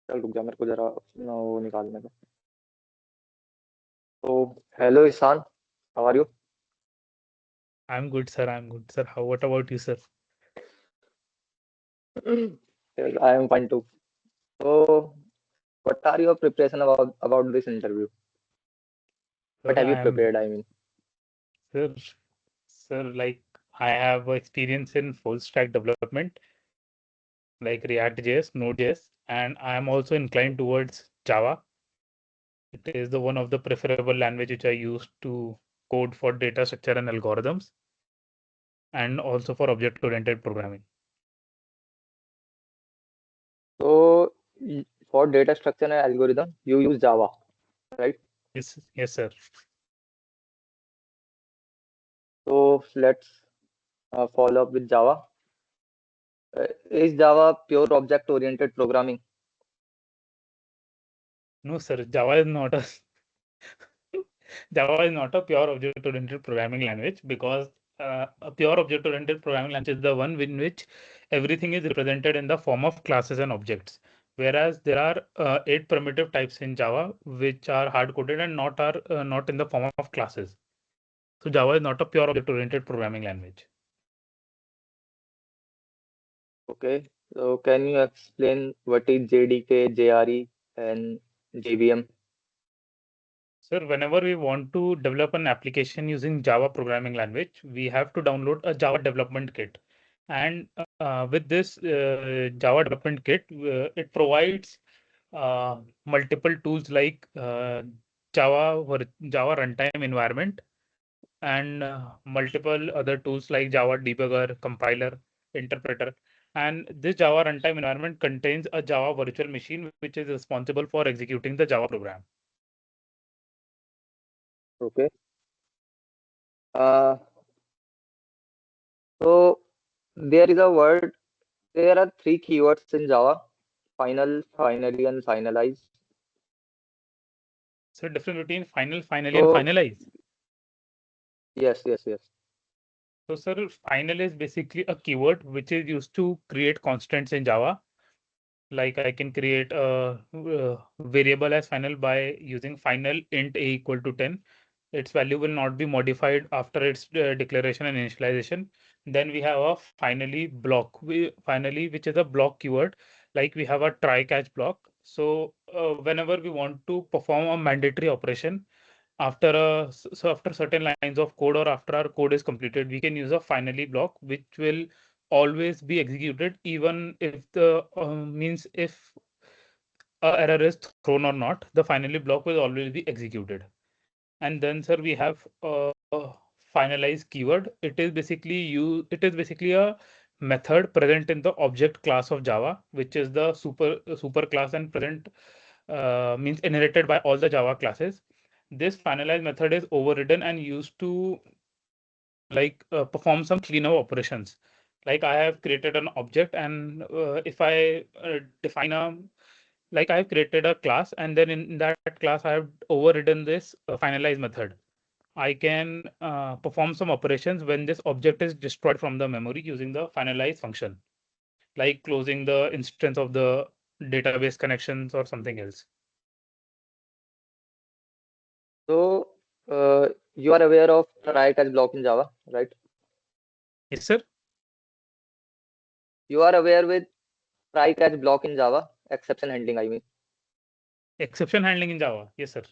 चल रुक जा, मेरे को जरा अपना वो निकालने दो। तो hello Ishan, how are you? I'm good, sir. I'm good, sir. What about you, sir? I am fine too. तो what are your preparation about this interview? What Sir, have you I am, prepared, I mean? sir, like I have experience in full stack development, like React.js, Node.js, and I am also inclined towards Java. It is the one of the preferable language which I use to code for data structure and algorithms, and also for object-oriented programming. So for data structure and algorithm, you use Java, right? Yes, yes, sir. So let's follow up with Java. Is Java pure object-oriented programming? No, sir. Java is not a Java is not a pure object-oriented programming language because a pure object-oriented programming language is the one in which everything is represented in the form of classes and objects. Whereas there are 8 primitive types in Java which are hard-coded and not in the form of classes. So Java is not a pure object-oriented programming language. Okay. So can you explain what is JDK, JRE, and JVM? Sir, whenever we want to develop an application using Java programming language, we have to download a Java development kit. And with this Java development kit, it provides multiple tools like Java runtime environment and multiple other tools like Java debugger, compiler, interpreter. And this Java runtime environment contains a Java virtual machine, which is responsible for executing the Java program. Okay. Uh, so there is a word, there are three keywords in Java: final, finally, and finalize. So difference between final, finally, and So finalize. yes. So sir, final is basically a keyword which is used to create constants in Java. Like I can create a variable as final by using final int a equal to 10. Its value will not be modified after its declaration and initialization. Then we have a finally block. Finally, which is a block keyword. Like we have a try catch block. So whenever we want to perform a mandatory operation, after certain lines of code or after our code is completed, we can use a finally block which will always be executed even if the means if a error is thrown or not, the finally block will always be executed. And then sir, we have finalize keyword. It is basically a method present in the object class of Java, which is the super class and present means inherited by all the Java classes. This finalize method is overridden and used to perform some cleanup operations. Like I have created an object, and if I define a like I have created a class, and then in that class I have overridden this finalize method. I can perform some operations when this object is destroyed from the memory using the finalize function, like closing the instance of the database connections or something else. So you are aware of try catch block in Java, right? Yes, sir. You are aware with try catch block in Java, exception handling, I mean. Exception handling in Java. Yes, sir.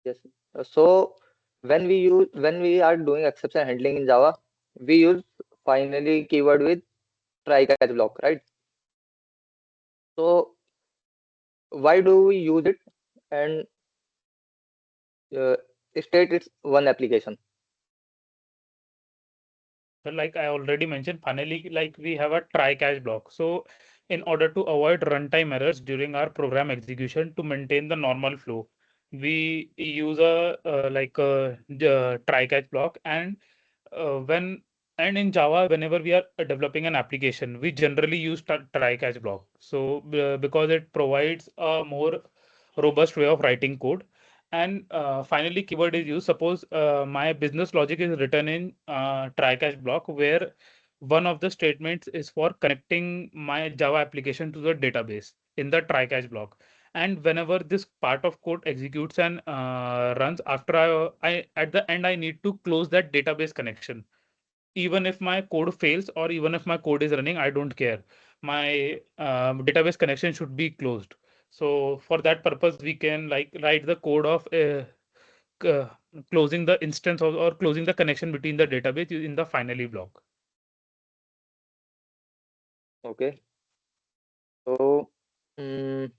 Yes. So when we are doing exception handling in Java, we use finally keyword with try catch block, right? So why do we use it and uh, state it's one application? So like I already mentioned, finally, like we have a try catch block. So in order to avoid runtime errors during our program execution to maintain the normal flow, we use a try catch block. And when and in Java, whenever we are developing an application, we generally use try catch block. So because it provides a more robust way of writing code. And finally, keyword is used. Suppose my business logic is written in try catch block, where one of the statements is for connecting my Java application to the database in the try catch block. And whenever this part of code executes and runs, after I at the end I need to close that database connection. Even if my code fails or even if my code is running, I don't care. My database connection should be closed. So for that purpose, we can like write the code of c- closing the instance or closing the connection between the database in the finally block. Okay. So mm,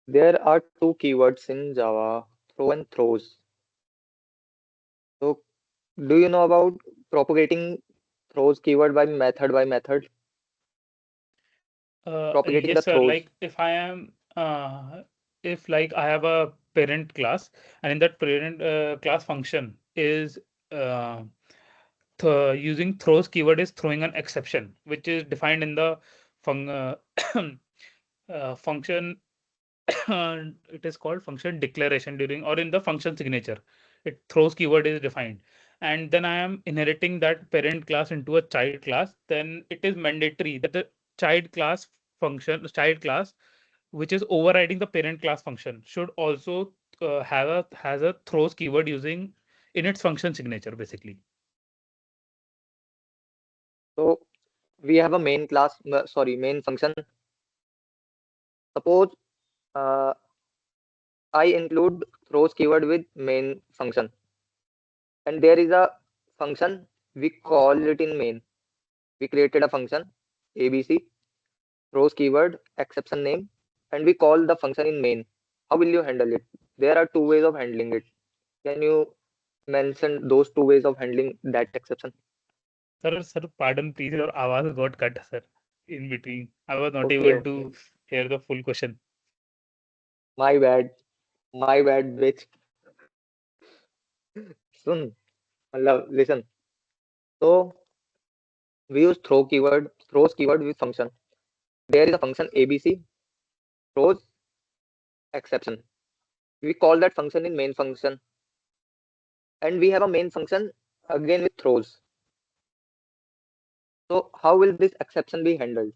there are two keywords in Java, throw and throws. So do you know about propagating throws keyword by method by method? Propagating the Yes, sir. throws. Like if like I have a parent class and in that parent class function is uh, using throws keyword is throwing an exception, which is defined in the fun function. It is called function declaration during or in the function signature. It throws keyword is defined, and then I am inheriting that parent class into a child class. Then it is mandatory that the child class child class, which is overriding the parent class function, should also has a throws keyword using in its function signature basically. So we have a main class, main function. Suppose uh, I include throws keyword with main function, and there is a function we call it in main. We created a function ABC throws keyword exception name, and we call the function in main. How will you handle it? There are two ways of handling it. Can you mention those two ways of handling that exception? Sir, pardon, please, your आवाज got cut, sir, in between. I was not Okay, able okay. to hear the full question. My bad. My bad, bitch. Sun. Listen. So we use throws keyword with function. There is a function ABC throws exception. We call that function in main function, and we have a main function again with throws. So how will this exception be handled?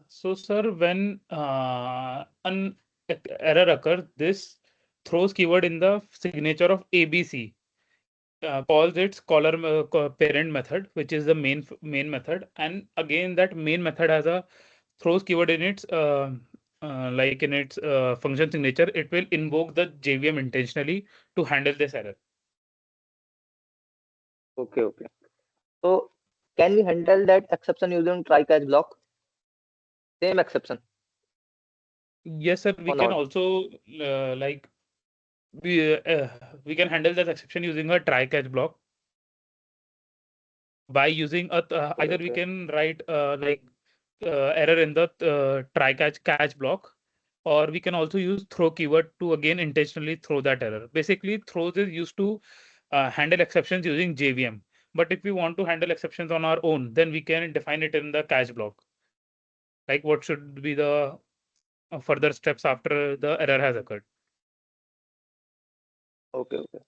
So, sir, when an error occurs, this throws keyword in the signature of ABC calls its parent method, which is the main method, and again that main method has a throws keyword in its like in its function signature. It will invoke the JVM intentionally to handle this error. Okay, okay. So can we handle that exception using try catch block? Same exception Yes, sir. We or can not? also like we can handle that exception using a try catch block by using a Okay, either we okay. can write error in the try catch block, or we can also use throw keyword to again intentionally throw that error. Basically, throws is used to handle exceptions using JVM. But if we want to handle exceptions on our own, then we can define it in the catch block. Like what should be the further steps after the error has occurred. Okay, okay.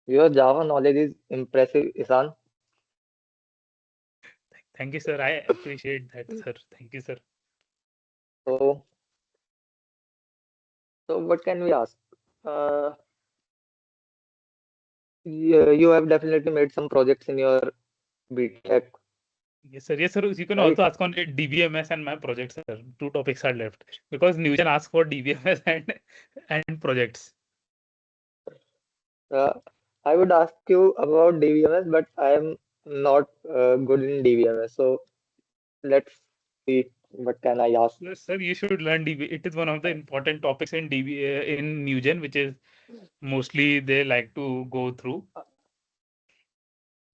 Your Java knowledge is impressive, Isan. Thank you, sir. I appreciate that, sir. Thank you, sir. So, so what can we ask? Uh, you have definitely made some projects in your BTech, Yes, sir. Yes, sir. You can right? also ask on it DBMS and my project, sir. Two topics are left because Newgen asked for DBMS and projects. Uh, I would ask you about DBMS, but I am not good in DBMS. So let's see what can I ask. Yes, sir, you should learn DB. It is one of the important topics in DB in Newgen, which is mostly they like to go through.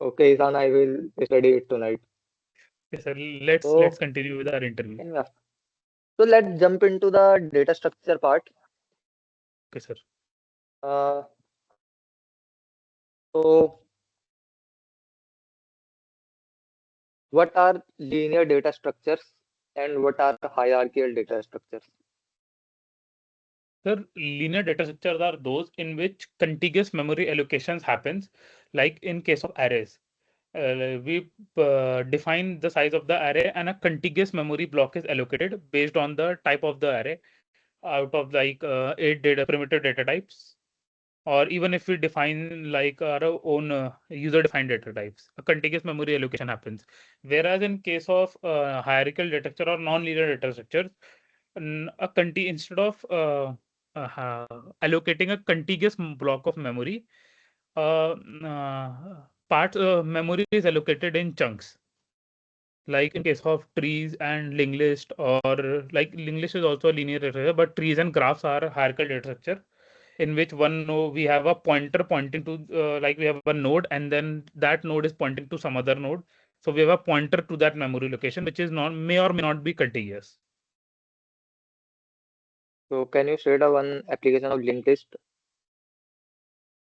Okay, Isan, I will study it tonight. Yes, sir. Let's So, continue with our interview. can we ask? So let's jump into the data structure part. Okay, sir. Uh, so what are linear data structures and what are hierarchical data structures? Sir, linear data structures are those in which contiguous memory allocations happens. Like in case of arrays, we define the size of the array, and a contiguous memory block is allocated based on the type of the array out of like 8 primitive data types. Or even if we define like our own user-defined data types, a contiguous memory allocation happens. Whereas in case of hierarchical data structure or non-linear data structures, instead of allocating a contiguous block of memory, uh, part memory is allocated in chunks. Like in case of trees and linked list, or like linked list is also a linear data structure, but trees and graphs are a hierarchical data structure in which one node we have a pointer pointing to like we have a node, and then that node is pointing to some other node. So we have a pointer to that memory location, which is not may or may not be contiguous. So can you share the one application of linked list?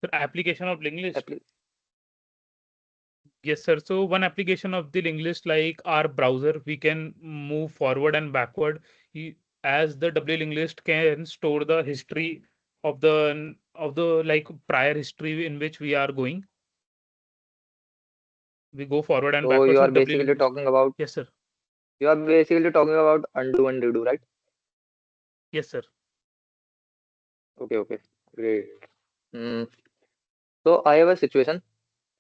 So application of linked list. Appli Yes, sir. So one application of the linked list, like our browser, we can move forward and backward. As the W linked list can store the history of the like prior history in which we are going. We go forward and so backward. you So are W basically linked list. talking about Yes, sir. undo and redo, right? Yes, sir. Okay, okay, great. Mm. So I have a situation.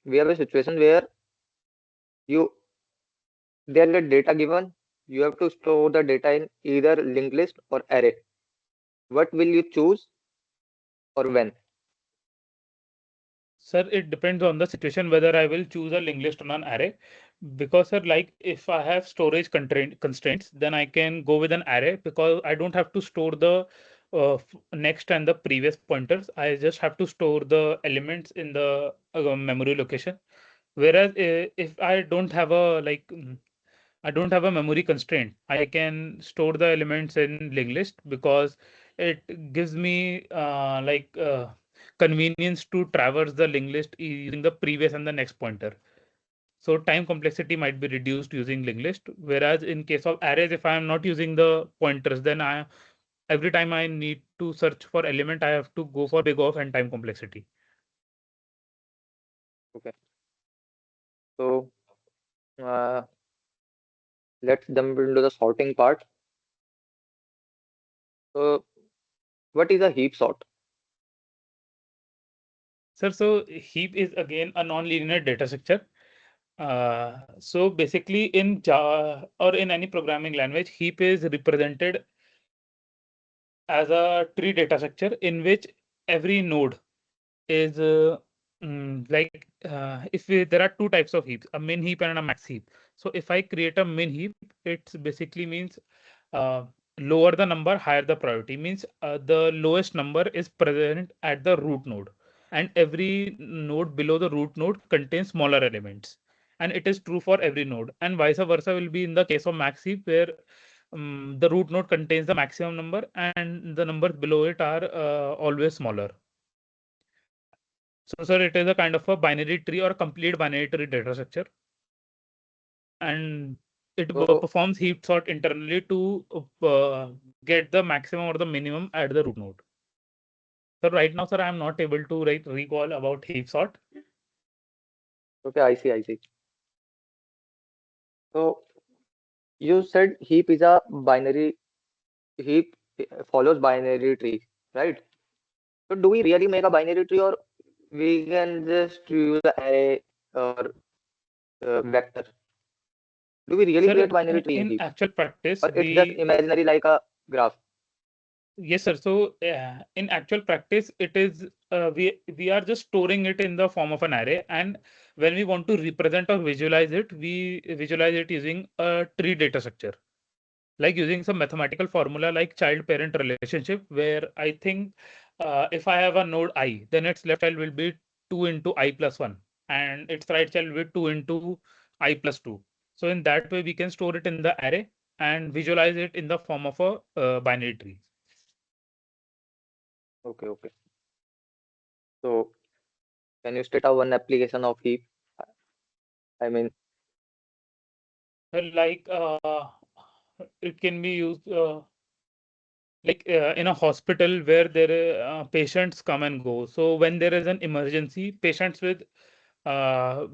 We have a situation where you there is a data given. You have to store the data in either linked list or array. What will you choose or when? Sir, it depends on the situation whether I will choose a linked list or an array. Because, sir, like if I have storage constraints, then I can go with an array because I don't have to store the next and the previous pointers. I just have to store the elements in the memory location. Whereas if I don't have a I don't have a memory constraint, I can store the elements in linked list because it gives me convenience to traverse the linked list using the previous and the next pointer. So time complexity might be reduced using linked list. Whereas in case of arrays, if I am not using the pointers, then every time I need to search for element, I have to go for big O and time complexity. Okay. So uh, let's jump into the sorting part. So what is a heap sort? Sir, so heap is again a non-linear data structure. So basically in Java or in any programming language, heap is represented as a tree data structure in which every node is there are two types of heaps, a min heap and a max heap. So if I create a min heap, it basically means uh, lower the number, higher the priority. Means the lowest number is present at the root node, and every node below the root node contains smaller elements. And it is true for every node, and vice versa will be in the case of max heap, where the root node contains the maximum number and the numbers below it are always smaller. So, sir, it is a kind of a binary tree or a complete binary tree data structure, and it So performs heap sort internally to get the maximum or the minimum at the root node. So right now, sir, I am not able to recall about heap sort. okay, I see. So you said heap is a binary heap follows binary tree, right? So do we really make a binary tree or we can just use the array or vector? Do we really Sir, create binary tree in in heap actual practice, or it's just imaginary like a graph? yes, sir. So in actual practice, it is we are just storing it in the form of an array, and when we want to represent or visualize it, we visualize it using a tree data structure, like using some mathematical formula like child parent relationship, where I think if I have a node I, then its left child will be 2 into I plus 1, and its right child will be 2 into I plus 2. So in that way, we can store it in the array and visualize it in the form of a binary tree. Okay, okay. So can you state a one application of heap? I mean, Well, like it can be used in a hospital where there patients come and go. So when there is an emergency, patients with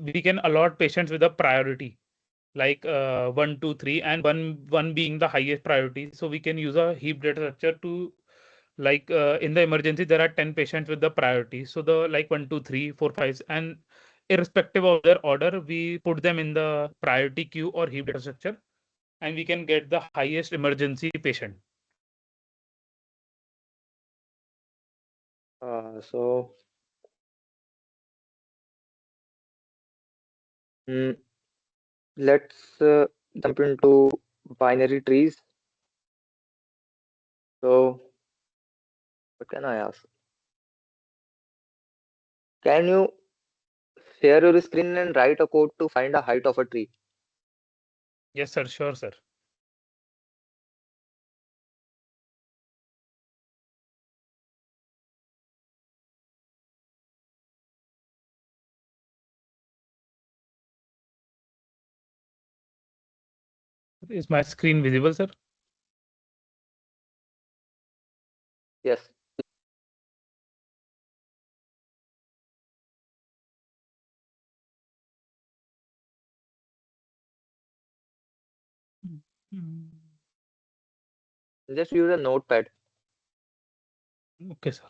we can allot patients with a priority, like 1, 2, 3, and one being the highest priority. So we can use a heap data structure to, like in the emergency there are 10 patients with the priority. So the like 1, 2, 3, 4, 5, and irrespective of their order, we put them in the priority queue or heap data structure, and we can get the highest emergency patient. So mm, let's jump into binary trees. So what can I ask? Can you share your screen and write a code to find a height of a tree? Yes, sir. Sure, sir. Is my screen visible, sir? Yes. Mm. Just use a notepad. Okay, sir.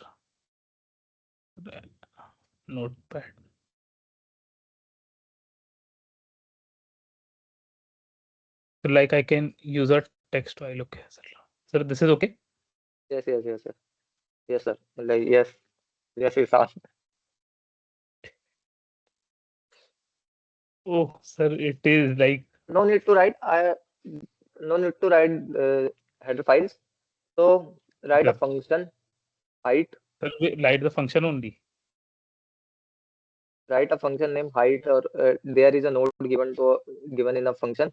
Notepad. So like I can use a text file. Okay, sir. Sir, this is okay? Yes, yes, yes, yes. Yes, sir. Like, yes. Yes, Isan. Oh, sir, it is like, No need to write. No need to write header files. So write a sir, function height. sir, we write the function only. Write a function name height, or there is a node given in a function.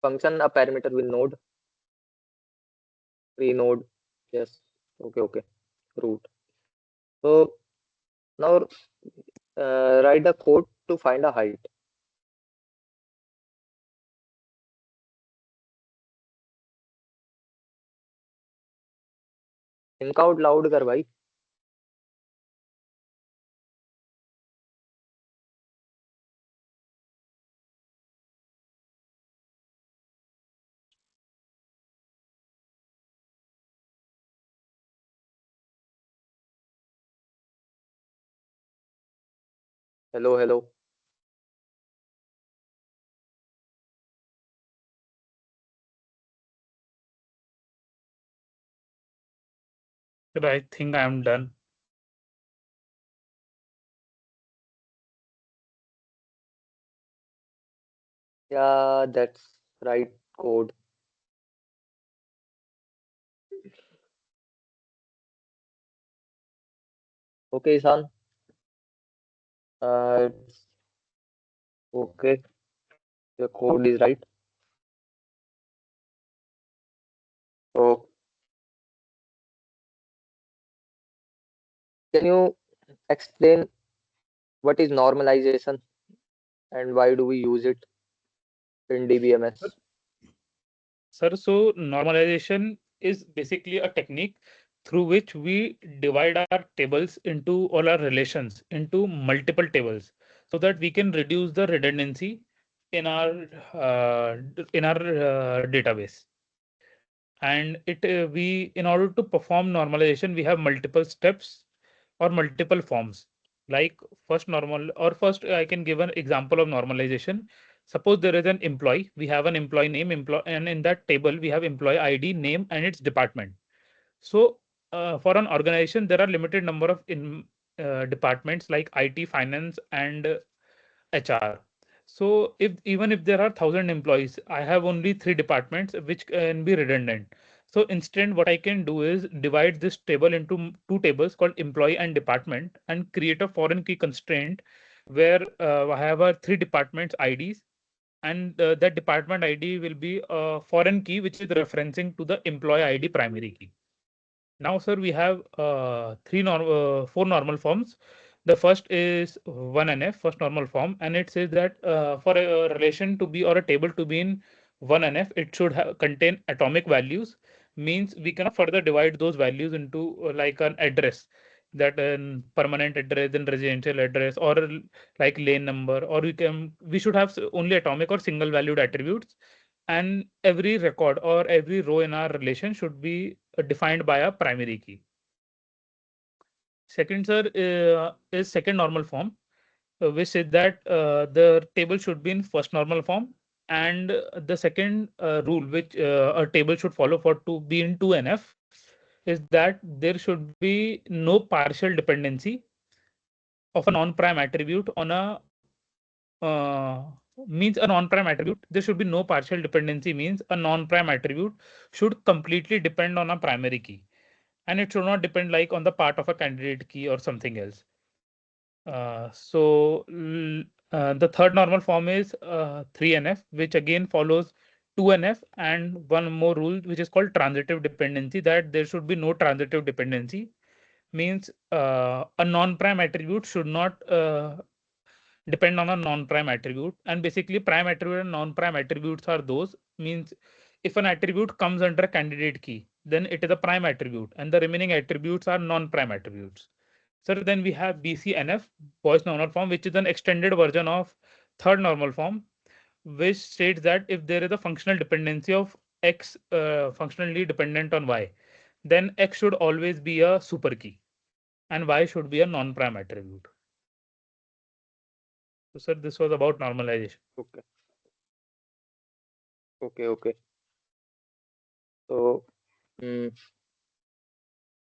Function a parameter with node. Free node. Yes. Okay. Okay. Root. So now write the code to find a height. Think out loud कर भाई. Hello, hello. Sir, I think I am done. Yeah, that's right code. Okay, Isan. It's okay. The code is right. So can you explain what is normalization and why do we use it in DBMS? Sir, so normalization is basically a technique through which we divide our tables into all our relations into multiple tables so that we can reduce the redundancy in our database. And it we in order to perform normalization, we have multiple steps or multiple forms. Like first normal or first I can give an example of normalization. Suppose there is an employee, we have an employee name, employee, and in that table we have employee ID, name, and its department. So for an organization, there are limited number of departments like IT, finance, and HR. So if even if there are 1,000 employees, I have only three departments which can be redundant. So instead, what I can do is divide this table into two tables called employee and department, and create a foreign key constraint where I have a three departments IDs, and that department ID will be a foreign key which is referencing to the employee ID primary key. Now, sir, we have four normal forms. The first is 1NF, first normal form, and it says that for a relation to be or a table to be in 1NF, it should contain atomic values. Means we cannot further divide those values into like an address. that permanent address, then residential address, or like lane number, or we should have only atomic or single valued attributes, and every record or every row in our relation should be defined by a primary key. Second, sir, is second normal form, which says that the table should be in first normal form, and the second rule which a table should follow for to be in 2NF is that there should be no partial dependency of a non-prime attribute on a means a non-prime attribute. There should be no partial dependency means a non-prime attribute should completely depend on a primary key, and it should not depend like on the part of a candidate key or something else. The third normal form is 3NF, which again follows 2NF and one more rule, which is called transitive dependency, that there should be no transitive dependency. Means a non-prime attribute should not depend on a non-prime attribute. And basically, prime attribute and non-prime attributes are those. Means if an attribute comes under a candidate key, then it is a prime attribute, and the remaining attributes are non-prime attributes. So then we have BCNF, Boy's normal form, which is an extended version of third normal form, which states that if there is a functional dependency of X functionally dependent on Y, then X should always be a super key and Y should be a non-prime attribute. So, sir, this was about normalization. Okay. Okay. So, mm,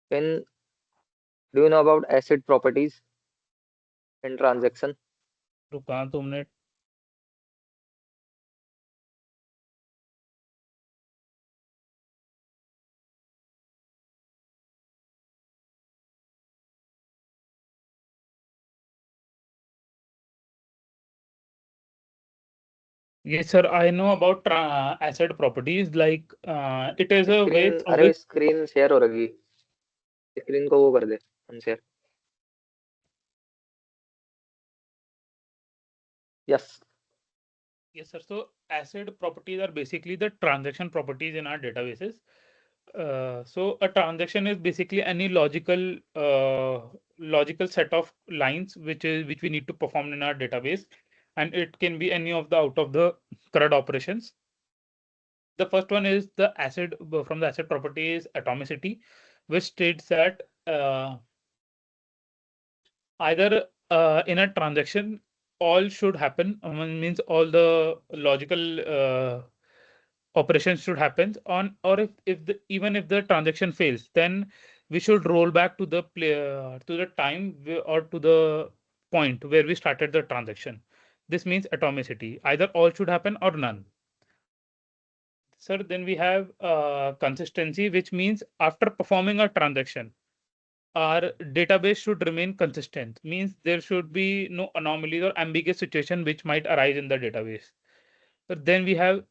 when do you know about acid properties in transaction? रुका 2 minute. Yes, sir. I know about acid properties. Like it is a way screen through अरे which screen share हो रही, screen को वो कर दे unshare. Yes. yes, sir. So acid properties are basically the transaction properties in our databases. So a transaction is basically any logical set of lines which we need to perform in our database, and it can be any of the out of the CRUD operations. The first one is the acid from the acid property is atomicity, which states that either in a transaction all should happen, means all the logical operations should happen on, or even if the transaction fails, then we should roll back to the to the time or to the point where we started the transaction. This means atomicity. Either all should happen or none. Sir, then we have consistency, which means after performing a transaction, our database should remain consistent. Means there should be no anomalies or ambiguous situation which might arise in the database. But then we have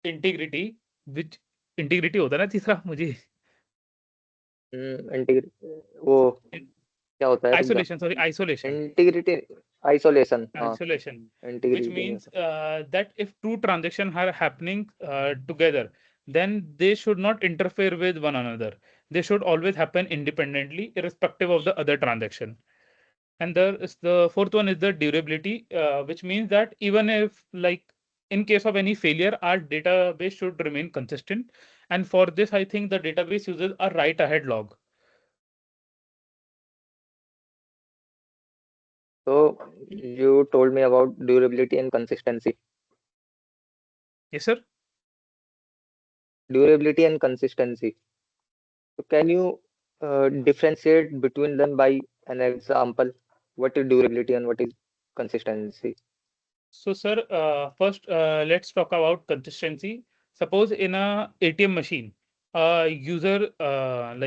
integrity, which integrity होता है ना तीसरा मुझे. वो क्या होता है, रुक जा. Isolation, sorry, isolation. Integrity, isolation. हाँ, Isolation, which इंटीग्रिटी नहीं means होता. that if two transactions are happening together, then they should not interfere with one another. They should always happen independently, irrespective of the other transaction. And the fourth one is the durability, which means that even if, like, in case of any failure, our database should remain consistent. And for this, I think the database uses a write ahead log. So you told me about durability and consistency. Yes, sir. Durability and consistency. So can you differentiate between them by an example? What is durability and what is consistency? So, sir, first, let's talk about consistency. Suppose in a ATM machine, a user at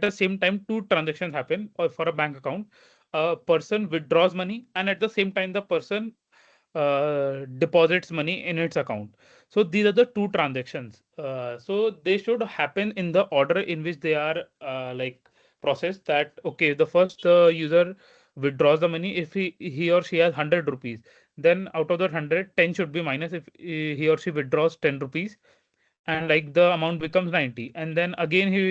the same time two transactions happen, or for a bank account, a person withdraws money, and at the same time the person deposits money in its account. So these are the two transactions. So they should happen in the order in which they are processed. That okay, the first user withdraws the money. If he or she has 100 rupees, then out of that 100, 10 should be minus if he or she withdraws 10 rupees. and like the amount becomes 90, and then again he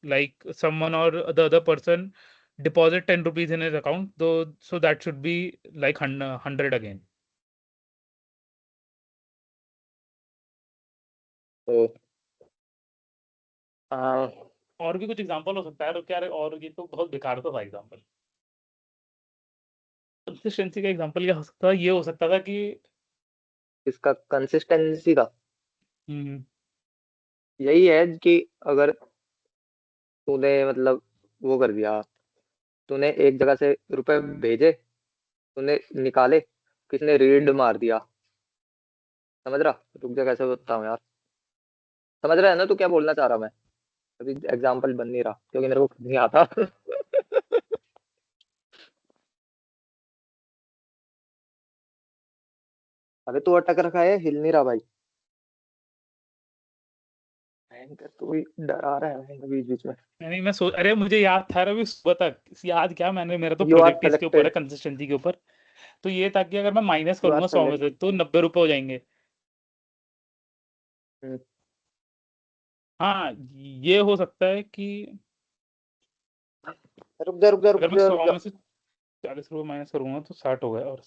like someone or the other person deposit 10 rupees in his account, though, so that should be like 100 again. तो आ, और भी कुछ example हो सकता है, तो क्या, और ये तो बहुत बेकार तो था एग्जांपल। कंसिस्टेंसी का एग्जांपल क्या हो सकता है? ये हो सकता था कि इसका कंसिस्टेंसी का हम्म, यही है कि अगर तूने मतलब वो कर दिया, तूने एक जगह से रुपए भेजे, तूने निकाले, किसने रीड मार दिया, समझ रहा? रुक जा, कैसे बताऊं यार, समझ रहा है ना तू क्या बोलना चाह रहा मैं? अभी एग्जाम्पल बन नहीं रहा क्योंकि मेरे को खुद नहीं आता। अबे तू अटक रखा है, हिल नहीं रहा भाई। भयंकर, तू भी डरा रहा है भयंकर बीच बीच में। नहीं मैं सोच, अरे मुझे याद था रवि सुबह तक, याद क्या मैंने, मेरा तो यू आर प्रोजेक्ट इसके ऊपर है, सेलेक्टेड। कंसिस्टेंसी के ऊपर। तो ये था कि अगर मैं माइनस यू आर करूंगा 100 में से सेलेक्ट। तो 90 रुपए हो जाएंगे। हाँ, ये हो सकता है कि रुक जा रुक जा अगर रुक मैं जा 100 रुक जा। में से 40 रुपए माइनस करूंगा तो 60 हो गया, और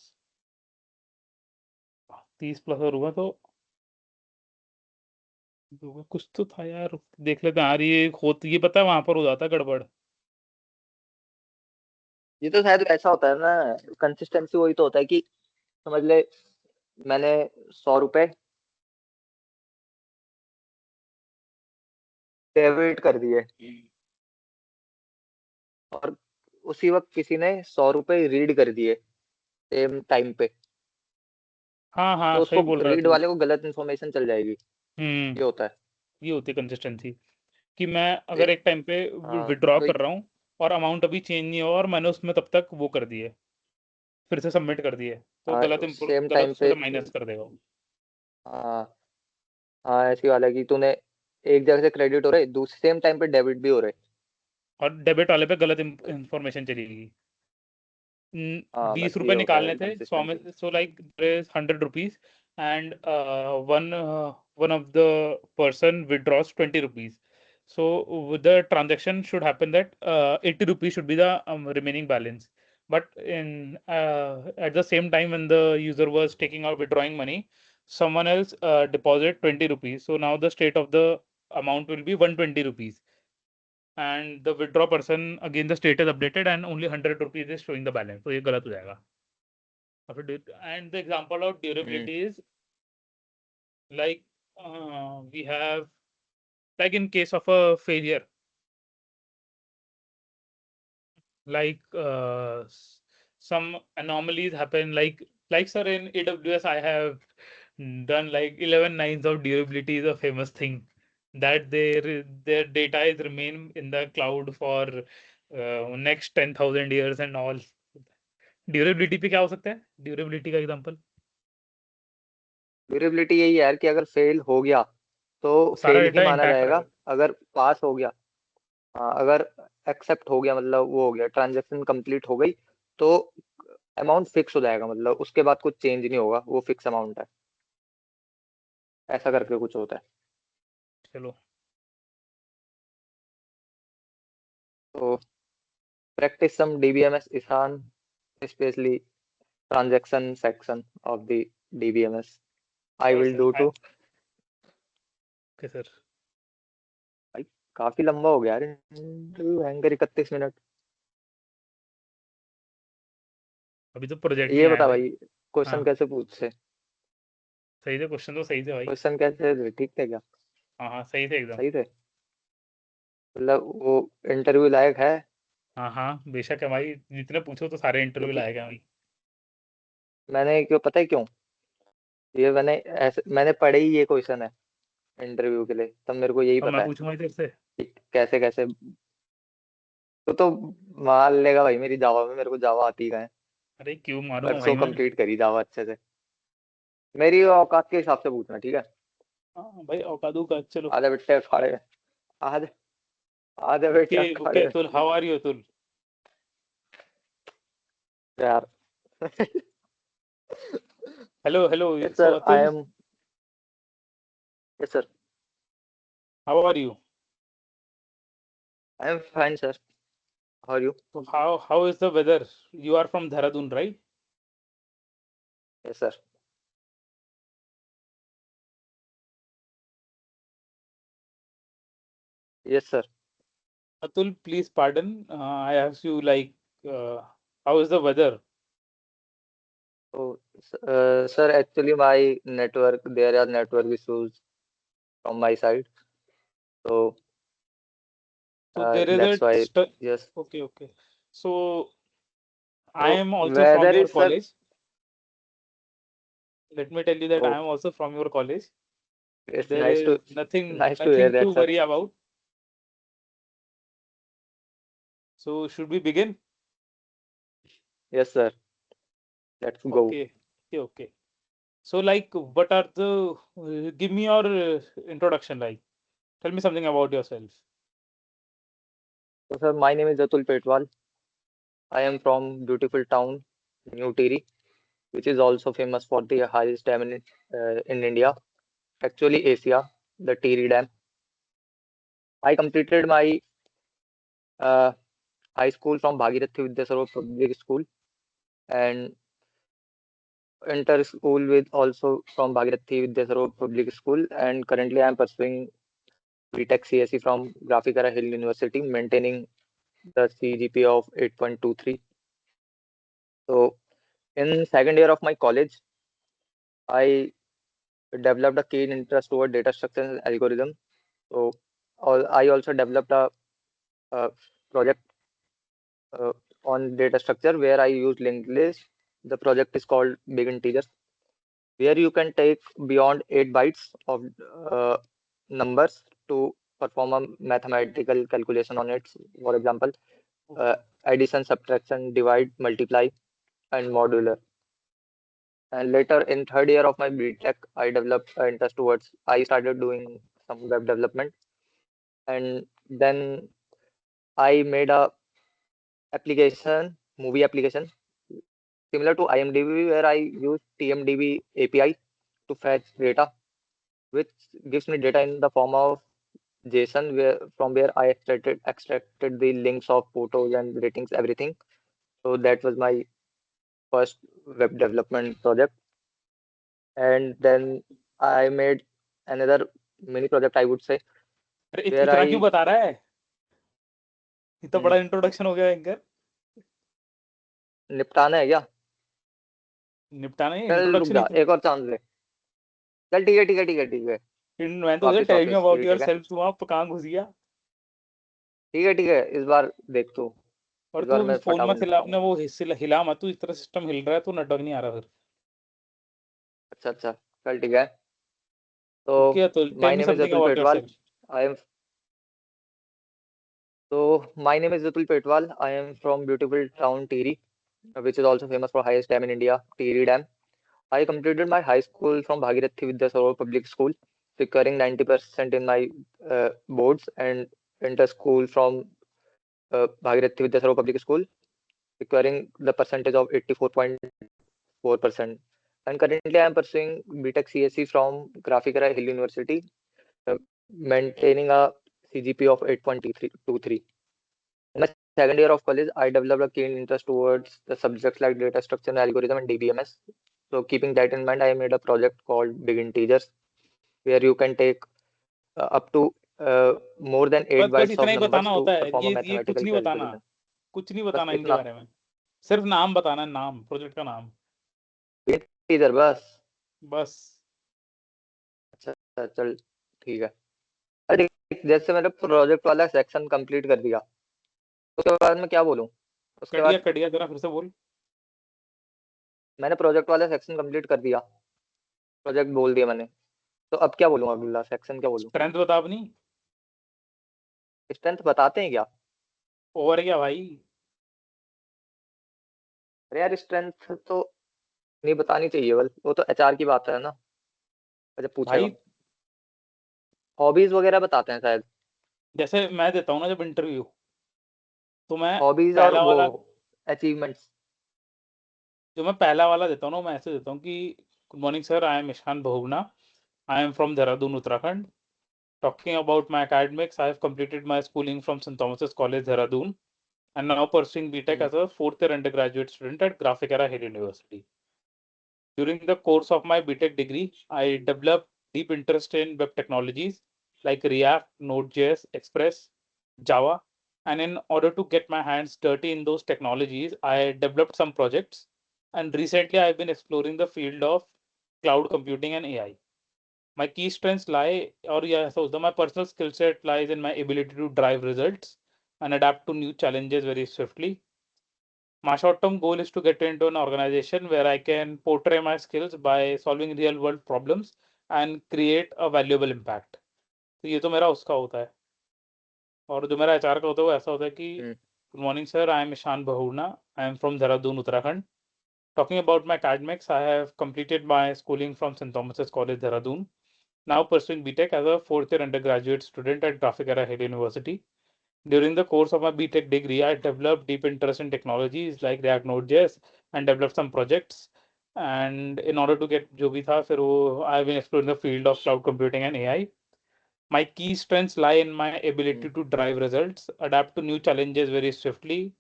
30 प्लस करूंगा तो कुछ तो था यार, देख लेते हैं यार, ये होती, ये पता है वहां पर हो जाता है गड़बड़। ये तो शायद ऐसा होता है ना, कंसिस्टेंसी वही तो होता है कि समझ ले, मैंने 100 रुपए डेबिट कर दिए और उसी वक्त किसी ने 100 रुपए रीड कर दिए सेम टाइम पे, हाँ हाँ, तो सही उसको बोल रहा है रीड तू। वाले को गलत इन्फॉर्मेशन चल जाएगी। हम्म, ये होता है। ये होती है कंसिस्टेंसी, कि मैं ए- अगर एक टाइम पे हाँ विड्रॉ तो कर रहा हूँ और अमाउंट अभी चेंज नहीं हुआ, और मैंने उसमें तब तक वो कर दिए, फिर से सबमिट कर दिए, तो गलत सेम गलत टाइम उसमें पे। से माइनस कर देगा वो। हाँ हाँ, ऐसी वाला कि तूने एक जगह से क्रेडिट हो रहे, दूसरे सेम टाइम पे डेबिट भी हो रहे। और डेबिट वाले पे गलत इंफॉर्मेशन चलेगी। हाँ बस 20 रुपए ये होता है निकालने थे 100 में कंसिस्टेंसी। से, so like 100 rupees, and one one of the person withdraws 20 rupees. So the transaction should happen that 80 rupees should be the remaining balance. But in at the same time when the user was taking out withdrawing money, someone else deposited 20 rupees. So now the state of the amount will be 120 rupees. And the withdraw person, again the state is updated and only 100 rupees is showing the balance. So ये गलत हो जाएगा। And the example of hmm. durability is like we have, like in case of a failure, like some anomalies happen, like sir, in AWS I have done like 11 nines of durability is a famous thing, that their data is remain in the cloud for next 10,000 years and all. Durability पे क्या हो सकता है, durability का example? Durability यही है यार कि अगर फेल हो गया तो सारा फेल ही डेटा माना इंटैक्ट जाएगा। रहेगा। अगर पास हो गया, हाँ, अगर एक्सेप्ट हो गया मतलब वो हो गया, ट्रांजेक्शन कंप्लीट हो गई, तो अमाउंट फिक्स हो जाएगा, मतलब उसके बाद कुछ चेंज नहीं होगा, वो फिक्स अमाउंट है। ऐसा करके कुछ होता है। चलो, तो practice some DBMS Ishan, specially transaction section of the DBMS. I sure will sir, do too. Okay sir. भाई काफी लंबा हो गया यार इंटरव्यू, हैंगर 31 मिनट। अभी तो प्रोजेक्ट नहीं ये आया बता भाई। भाई, क्वेश्चन हाँ, कैसे पूछे? सही थे क्वेश्चन, तो सही थे भाई। क्वेश्चन कैसे थे, ठीक थे क्या? हाँ हाँ, सही थे एकदम। सही थे, मतलब वो इंटरव्यू लायक है? हाँ हाँ, बेशक है भाई, जितने पूछो तो सारे इंटरव्यू क्योंकि लाएगा भाई। मैंने, क्यों पता है क्यों? ये मैंने ऐसे मैंने पढ़े ही ये क्वेश्चन है इंटरव्यू के लिए, तब मेरे को यही अब मैं पता है पूछूंगा ही तेरे से। कि कैसे कैसे। तो मान लेगा भाई मेरी जावा में, मेरे को जावा आती है, अरे क्यों मारूंगा परसों भाई मैं। कंप्लीट करी जावा अच्छे से। मेरी औकात के हिसाब से पूछना, ठीक है? हाँ भाई, औकादू का, चलो। आधे बेटे अखाड़े में, आधे आधे बेटे ओके अखाड़े ओके, में। तुल हाउ आर यू तुल? यार hello hello, so sir I Atul. Am Yes, sir. How are you? I am fine, sir. How are you? So how is the weather? You are from Dehradun, right? Yes, sir. Yes, sir. Atul, please pardon. I asked you like, how is the weather? So, sir, actually, my network, there are network issues from my side. So, So there is that's a why, yes. okay, okay. So I So, am also from weather your is, sir, college. Let me tell you that I oh, am also from your college. it's There nice is to, nothing nice to hear nothing that, to sir. worry about. So should we begin? Yes, sir. Let's go. Okay, okay, okay. So like, what are the? Give me your introduction. Like, tell me something about yourself. So, sir, my name is Atul Petwal. I am from beautiful town, New Tiri, which is also famous for the highest dam in India, actually Asia, the Tiri Dam. I completed my uh, high school from Bhagirathi Vidyasagar Public School and enter school with also from Bhagirathi Vidyasagar Public School, and currently I am pursuing BTech CSE from Graphicara Hill University, maintaining the CGPA of 8.23. So in second year of my college, I developed a keen interest toward data structure and algorithm. So I also developed a project uh, on data structure where I use linked list. The project is called Big Integers, where you can take beyond 8 bytes of uh, numbers to perform a mathematical calculation on it. For example, uh, Okay. addition, subtraction, divide, multiply, and modular. And later in third year of my BTech, I developed interest towards, I started doing some web development. And then I made a application, movie application, similar to IMDb, where I use TMDB API to fetch data, which gives me data in the form of JSON, where I extracted the links of photos and ratings, everything. So that was my first web development project. And then I made another mini project, I would say, अरे where इतना क्यों I बता रहा है? इतना hmm, बड़ा introduction हो गया एंकर. निपटाना है क्या? निपटाना है, चल रुक इंट्रोडक्शन ही जा, तो. एक और चांस दे. चल ठीक है, ठीक है, ठीक है, ठीक है. मैं तो वापिस टेल मी वापिस अबाउट ठीक योर है. सेल्फ. तू आप कहाँ घुस गया? ठीक है, ठीक है, इस बार देख तू. और इस तू बार अभी मैं फोन मत फटाफट हिला निपटाऊंगा. अपने, वो हिला मत. तू इस तरह सिस्टम हिल रहा है तो नेटवर्क नहीं आ रहा फिर. अच्छा अच्छा, चल ठीक है. तो ओके, तो tell my me name is something Atul about your Petwal. Self. I am my name is Atul Petwal. I am from beautiful town Tiri, which is also famous for highest dam in India, Tiri Dam. I completed my high school from Bhagirathi Vidyasagar Public School, securing 90% in my boards, and enter school from Bhagirathi Vidyasagar Public School, securing the percentage of 84.4%. And currently, I am pursuing BTech CSE from Graphicara Hill University, uh, maintaining a CGP of 8.23. In my second year of college, I developed a keen interest towards the subjects like data structure and algorithm and DBMS. So keeping that in mind, I made a project called Big Integers, where you can take up to more than 8 बस बस bytes इतना of ही बताना numbers होता to है. perform a ये कुछ mathematical नहीं बताना. calculation. कुछ नहीं बस बताना इनके इतना. बारे में. सिर्फ नाम बताना है, नाम, प्रोजेक्ट का नाम. टीजर बस. बस. अच्छा अच्छा, चल ठीक है. अरे जैसे मैंने प्रोजेक्ट वाला सेक्शन कंप्लीट कर दिया, उसके बाद मैं क्या बोलूँ? उसके बाद कट गया जरा फिर से बोल. मैंने प्रोजेक्ट वाला सेक्शन कंप्लीट कर दिया, प्रोजेक्ट बोल दिया मैंने. तो अब क्या बोलूँ? अगला सेक्शन क्या बोलूँ? स्ट्रेंथ बता अपनी. स्ट्रेंथ बताते हैं क्या? और क्या भाई? अरे यार, स्ट्रेंथ तो नहीं बतानी चाहिए, बल वो तो एचआर की बात है ना, जब पूछेगा. भाई हॉबीज वगैरह बताते हैं शायद. जैसे मैं देता हूँ ना जब इंटरव्यू, तो मैं हॉबीज और पहला वो वाला अचीवमेंट्स. जो मैं पहला वाला देता हूँ ना, मैं ऐसे देता हूँ कि good morning sir, I am Ishan Bahuguna. I am from Dehradun, Uttarakhand. Talking about my academics, I have completed my schooling from St. Thomas's College, Dehradun, and now pursuing BTech as a fourth year undergraduate student at Graphic Era Hill University. During the course of my BTech degree, I developed deep interest in web technologies like React, Node.js, Express, Java. And in order to get my hands dirty in those technologies, I developed some projects. And recently, I've been exploring the field of cloud computing and AI. My key strengths lie, my personal skill set lies in my ability to drive results and adapt to new challenges very swiftly. My short-term goal is to get into an organization where I can portray my skills by solving real-world problems and create a valuable impact. तो ये तो मेरा उसका होता है और जो मेरा एचआर का होता है वो ऐसा होता है कि good morning sir I am Ishan Bahuna I am from Dehradun Uttarakhand talking about my academics I have completed my schooling from St. Thomas's College Dehradun now pursuing BTech as a fourth year undergraduate student at Graphic Era Hill University. During the course of my BTech degree, I developed deep interest in technologies like React Node.js and developed some projects. And in order to get जो भी था फिर वो I've been exploring the field of cloud computing and AI. My key strengths lie in my ability to drive results, adapt to new challenges very swiftly,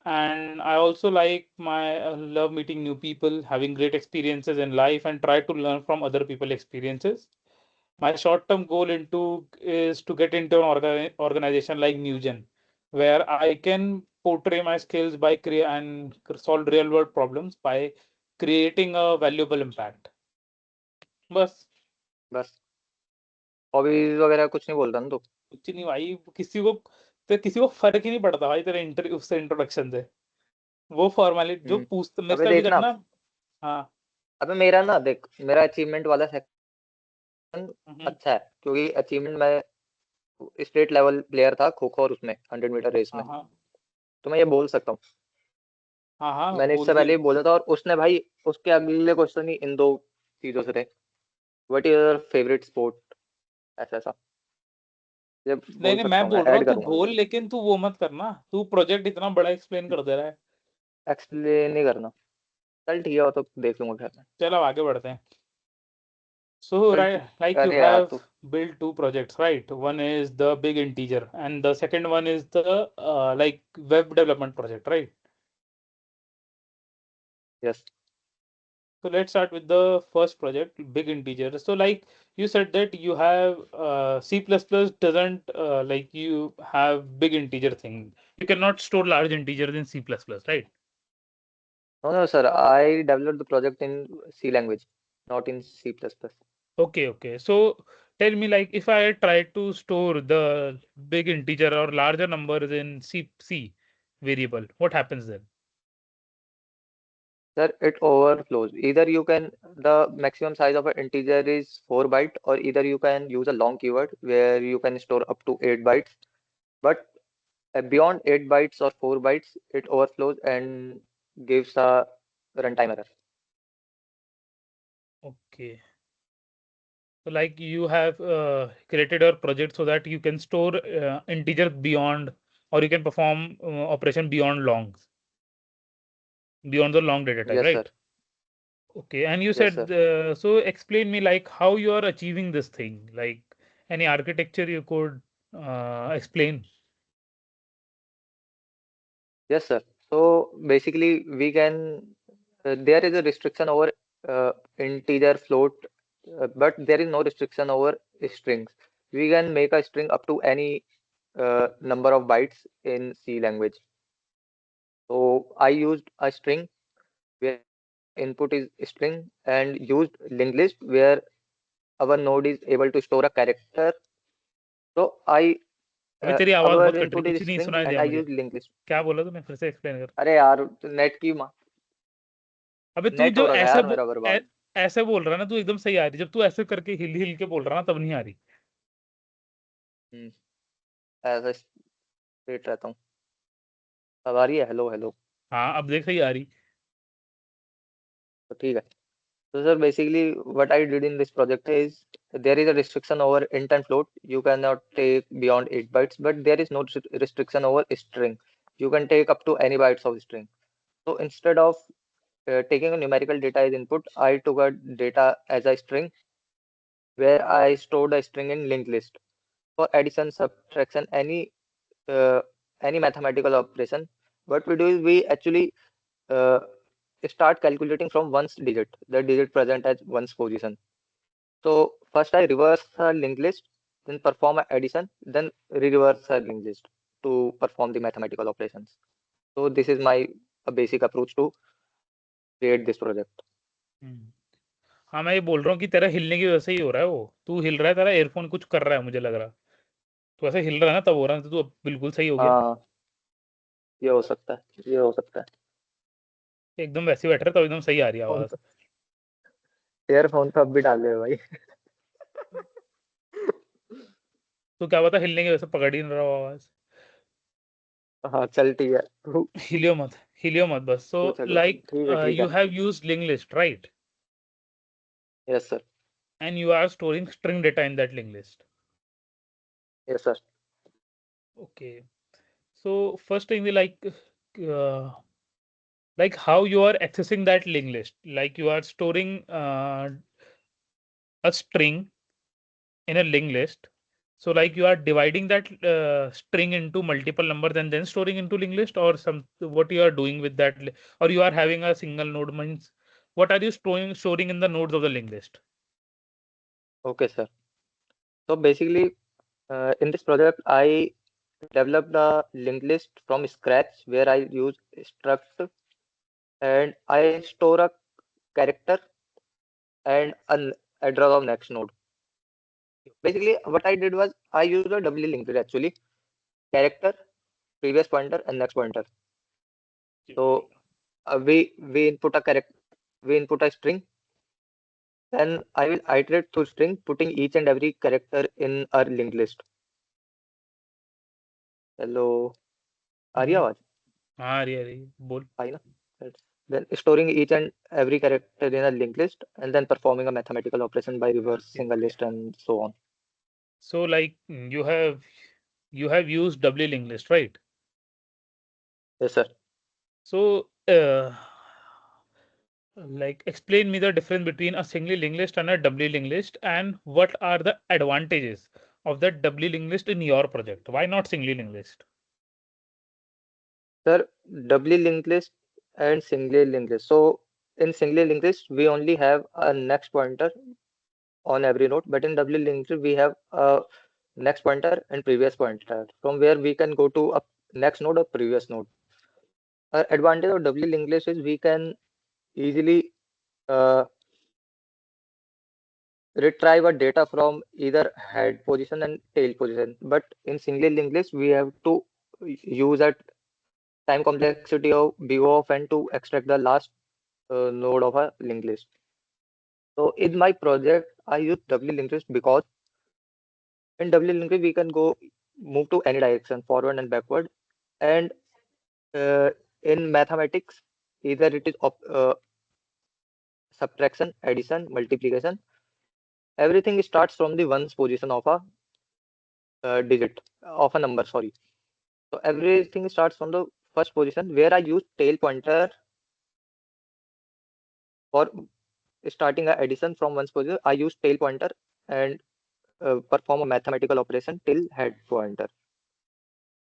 and I also like my love meeting new people, having great experiences in life, and try to learn from other people's experiences. My short-term goal is to get into an organization like Newgen, where I can portray my skills by and solve real-world problems by creating a valuable impact. बस बस hobbies वगैरह कुछ नहीं बोलता ना तू? कुछ नहीं भाई, किसी को फर्क ही नहीं पड़ता भाई तेरे उससे इंट्रोडक्शन से। वो फॉर्मेलिटी जो पूछते मेरे अबे से अभी देखना, तक ना। हाँ अबे मेरा ना देख, मेरा अचीवमेंट वाला सेक्शन अच्छा है क्योंकि अचीवमेंट मैं स्टेट लेवल प्लेयर था खो खो और उसमें 100 मीटर रेस में, हाँ तो मैं ये बोल सकता हूँ। हाँ हाँ मैंने बोल इससे भी। पहले ही बोला था और उसने भाई उसके अगले क्वेश्चन ही इन दो चीजों से थे, what is your favourite sport, ऐसा ऐसा ये नहीं बोल नहीं सकता मैं हूँ, मैं बोल रहा ऐड हूँ तू करूंगा। बोल, लेकिन तू वो मत करना, तू प्रोजेक्ट इतना बड़ा एक्सप्लेन कर दे रहा है। एक्सप्लेन नहीं करना, चल ठीक है वो तो देख लूंगा फिर। चल अब आगे बढ़ते हैं। So चल right, like you कर यार have तू। built two projects, right? One is the big integer, and the second one is the like web development project, right? Yes So let's start with the first project, big integer. So like you said that you have C++ doesn't like you have big integer thing. You cannot store large integers in C++, right? no sir, I developed the project in C language, not in C++. Okay. So tell me, like, if I try to store the big integer or larger numbers in C variable, what happens then? Sir, it overflows. Either you can, the maximum size of an integer is 4 byte, or either you can use a long keyword where you can store up to 8 bytes. But beyond 8 bytes or 4 bytes, it overflows and gives a runtime error. Okay. So like you have created a project so that you can store integers beyond, or you can perform operation beyond beyond the long data type, Yes, sir. right? Okay. And you Yes, sir. said, so explain me like how you are achieving this thing, like any architecture you could explain. Yes, sir. So basically, we can, there is a restriction over integer float, but there is no restriction over strings. We can make a string up to any number of bytes in C language. So I used a string where input is string and used linked list where our node is able to store a character. So अभी तेरी आवाज our बहुत cut रही, input कुछ is नहीं string सुनाई and दिया I मुझे। use linked list. क्या बोला तूने, फिर से एक्सप्लेन कर। अरे यार नेट की अबे तू नेट हो जो रहा था ऐसे यार मेरा बर्बाद। ऐसे बोल रहा है ना, तू एकदम सही आ रही, जब तू ऐसे करके हिल हिल के बोल रहा ना तब नहीं आ रही। ऐसा स्ट्रेट रहता हूँ। अब आ रही है? Hello hello. हाँ अब देख सही आ रही। तो ठीक है। So sir, basically what I did in this project is there is a restriction over int and float. You cannot take beyond 8 bytes, but there is no restriction over string. You can take up to any bytes of string. So instead of taking a numerical data as input, I took a data as a string where I stored a string in linked list for addition, subtraction, any mathematical operation. What we do is we actually uh, start calculating from one's digit, the digit present at one's position. So first I reverse a linked list, then perform a addition, then reverse a linked list to perform the mathematical operations. So this is my basic approach to create this project. हाँ मैं ये बोल रहा हूँ कि तेरा हिलने की वजह से ही हो रहा है, वो तू हिल रहा है, तेरा एयरफोन कुछ कर रहा है, मुझे लग रहा है तू ऐसे हिल रहा है ना, तब हो रहा है, तो तू अब बिल्कुल सही हो गया, हाँ, ये हो सकता है, ये हो सकता है। एकदम वैसे बैठ रहा है, तब एकदम सही आ रही है फोन आवाज। तो ईयरफोन तो अब भी डाले हुए भाई। तो क्या पता हिलने की वजह से पकड़ ही नहीं रहा हो आवाज। हाँ चल ठीक है, तू हिलियो मत बस। सो पूछ अगर लाइक ठीक है ठीक यू है। Have used link list, right? Yes sir. And you are storing string data in that linked list. Yes sir. Okay. So first thing we like how you are accessing that linked list. Like you are storing a string in a linked list. So like you are dividing that string into multiple numbers and then storing into linked list, or some what you are doing with that, or you are having a single node, means what are you storing in the nodes of the linked list? Okay sir. So basically, in this project, I developed a linked list from scratch where I use struct and I store a character and an address of next node. Basically, what I did was I used a doubly linked actually character, previous pointer, and next pointer. So we input a character, we input a string, then I will iterate through string, putting each and every character in our linked list. Hello, आ रही है आवाज? हाँ अरे बोल। आई ना? Then storing each and every character in a linked list and then performing a mathematical operation by reversing a list and so on. So like you have used doubly linked list, right? Yes, sir. So like explain me the difference between a singly linked list and a doubly linked list, and what are the advantages of that doubly linked list in your project? Why not singly linked list? Sir, doubly linked list and singly linked list. So in singly linked list, we only have a next pointer on every node, but in doubly linked list, we have a next pointer and previous pointer from where we can go to a next node or previous node. Advantage of doubly linked list is we can easily uh, retrieve a data from either head position and tail position. But in singly linked list, we have to use a time complexity of O of n to extract the last node of a linked list. So in my project, I use doubly linked list because in doubly linked list, we can go move to any direction, forward and backward. And uh, in mathematics, either it is subtraction, addition, multiplication, everything starts from the ones position of a digit of a number, sorry. So everything starts from the first position where I use tail pointer for starting a addition from one's position. I use tail pointer and perform a mathematical operation till head pointer.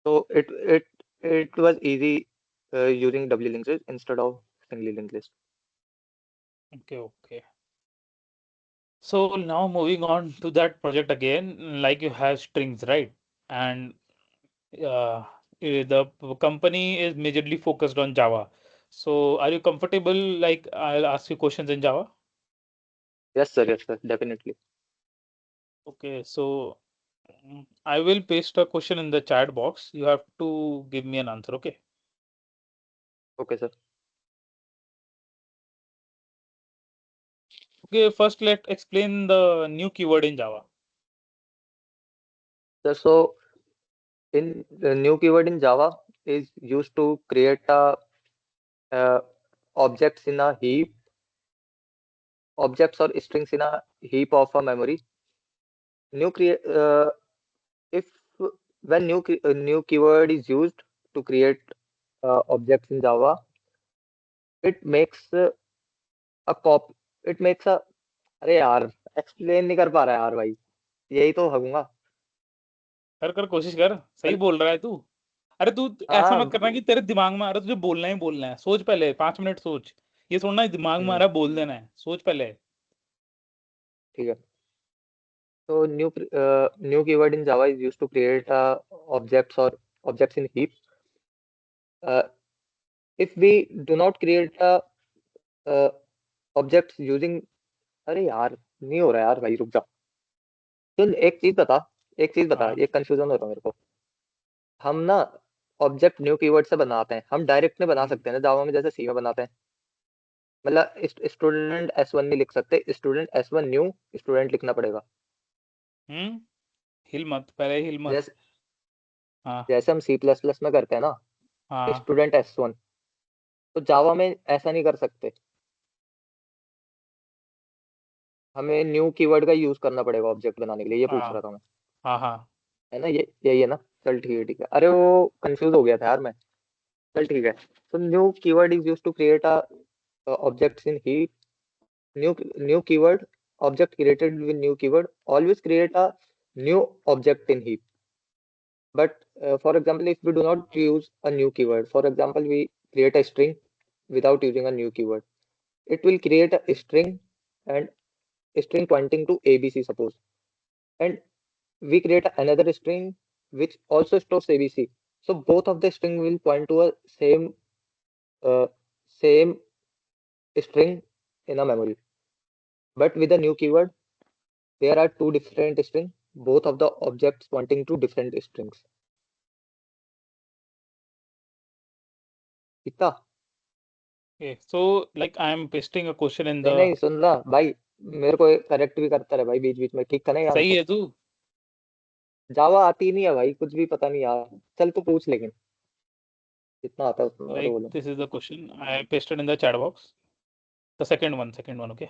So it was easy using doubly linked list instead of singly linked list. Okay. So now moving on to that project again, like you have strings, right? And the company is majorly focused on Java. So are you comfortable? Like I'll ask you questions in Java. Yes, sir, definitely. Okay, so I will paste a question in the chat box. You have to give me an answer. Okay. Okay, sir. Okay. First, let's explain the new keyword in Java. So in the new keyword in Java is used to create a uh, objects in a heap, objects or strings in a heap of a memory. New create if when new keyword is used to create objects in Java, it makes a cop. It makes a अरे यार explain नहीं कर पा रहा यार भाई, यही तो हगूंगा। कर कर कोशिश कर, सही चल। बोल रहा है तू। अरे तू ऐसा मत हाँ करना कि तेरे दिमाग में आ रहा है, तुझे बोलना ही बोलना है। सोच पहले 5 मिनट सोच। ये थोड़ा दिमाग में आ रहा है बोल देना है, सोच पहले। ठीक है। So new keyword in Java is used to create objects or objects in heap. Uh, if we do not create uh, objects using, अरे यार नहीं हो रहा यार भाई, रुक जा। सुन, एक चीज बता, हाँ। ये कंफ्यूजन हो रहा है मेरे को। हम ना ऑब्जेक्ट न्यू कीवर्ड से बनाते हैं, हम डायरेक्ट में बना हम्म। सकते हैं ना जावा में, जैसे सी में बनाते हैं। मतलब स्टूडेंट S1 नहीं लिख सकते, स्टूडेंट S1 न्यू स्टूडेंट लिखना पड़ेगा। हम्म। हिल मत, पहले हिल मत। जैसे हाँ। जैसे हम C++ में करते हैं ना, हाँ। स्टूडेंट S1, तो जावा में ऐसा नहीं कर सकते। हमें न्यू कीवर्ड का यूज करना पड़ेगा ऑब्जेक्ट बनाने के लिए, ये पूछ हाँ। रहा था मैं। हाँ। हाँ। है ना, ये यही है ना। चल ठीक है ठीक है, अरे वो कंफ्यूज हो गया था यार मैं। चल ठीक है। तो new keyword is use to create objects in heap. new keyword, object created with new keyword always create a new object in heap. But for example, if we do not use a new keyword, for example, we create a string without using a new keyword, it will create a string, and a string pointing to ABC, suppose, and we create another string which also stores ABC. So both of the string will point to a uh, same string in a memory. But with a new keyword, there are two different strings, both of the objects pointing to different strings. कितना? Okay, so like I am pasting a question in नहीं the. नहीं, सुन रहा भाई, मेरे को correct भी करता रहे भाई बीच बीच में, ठीक था ना ये सही आंसर? है तू। जावा आती नहीं है भाई, कुछ भी पता नहीं यार। चल तू पूछ, लेकिन जितना आता है उतना तो Like बोलो। this is the question I pasted in the chat box. The second one, okay.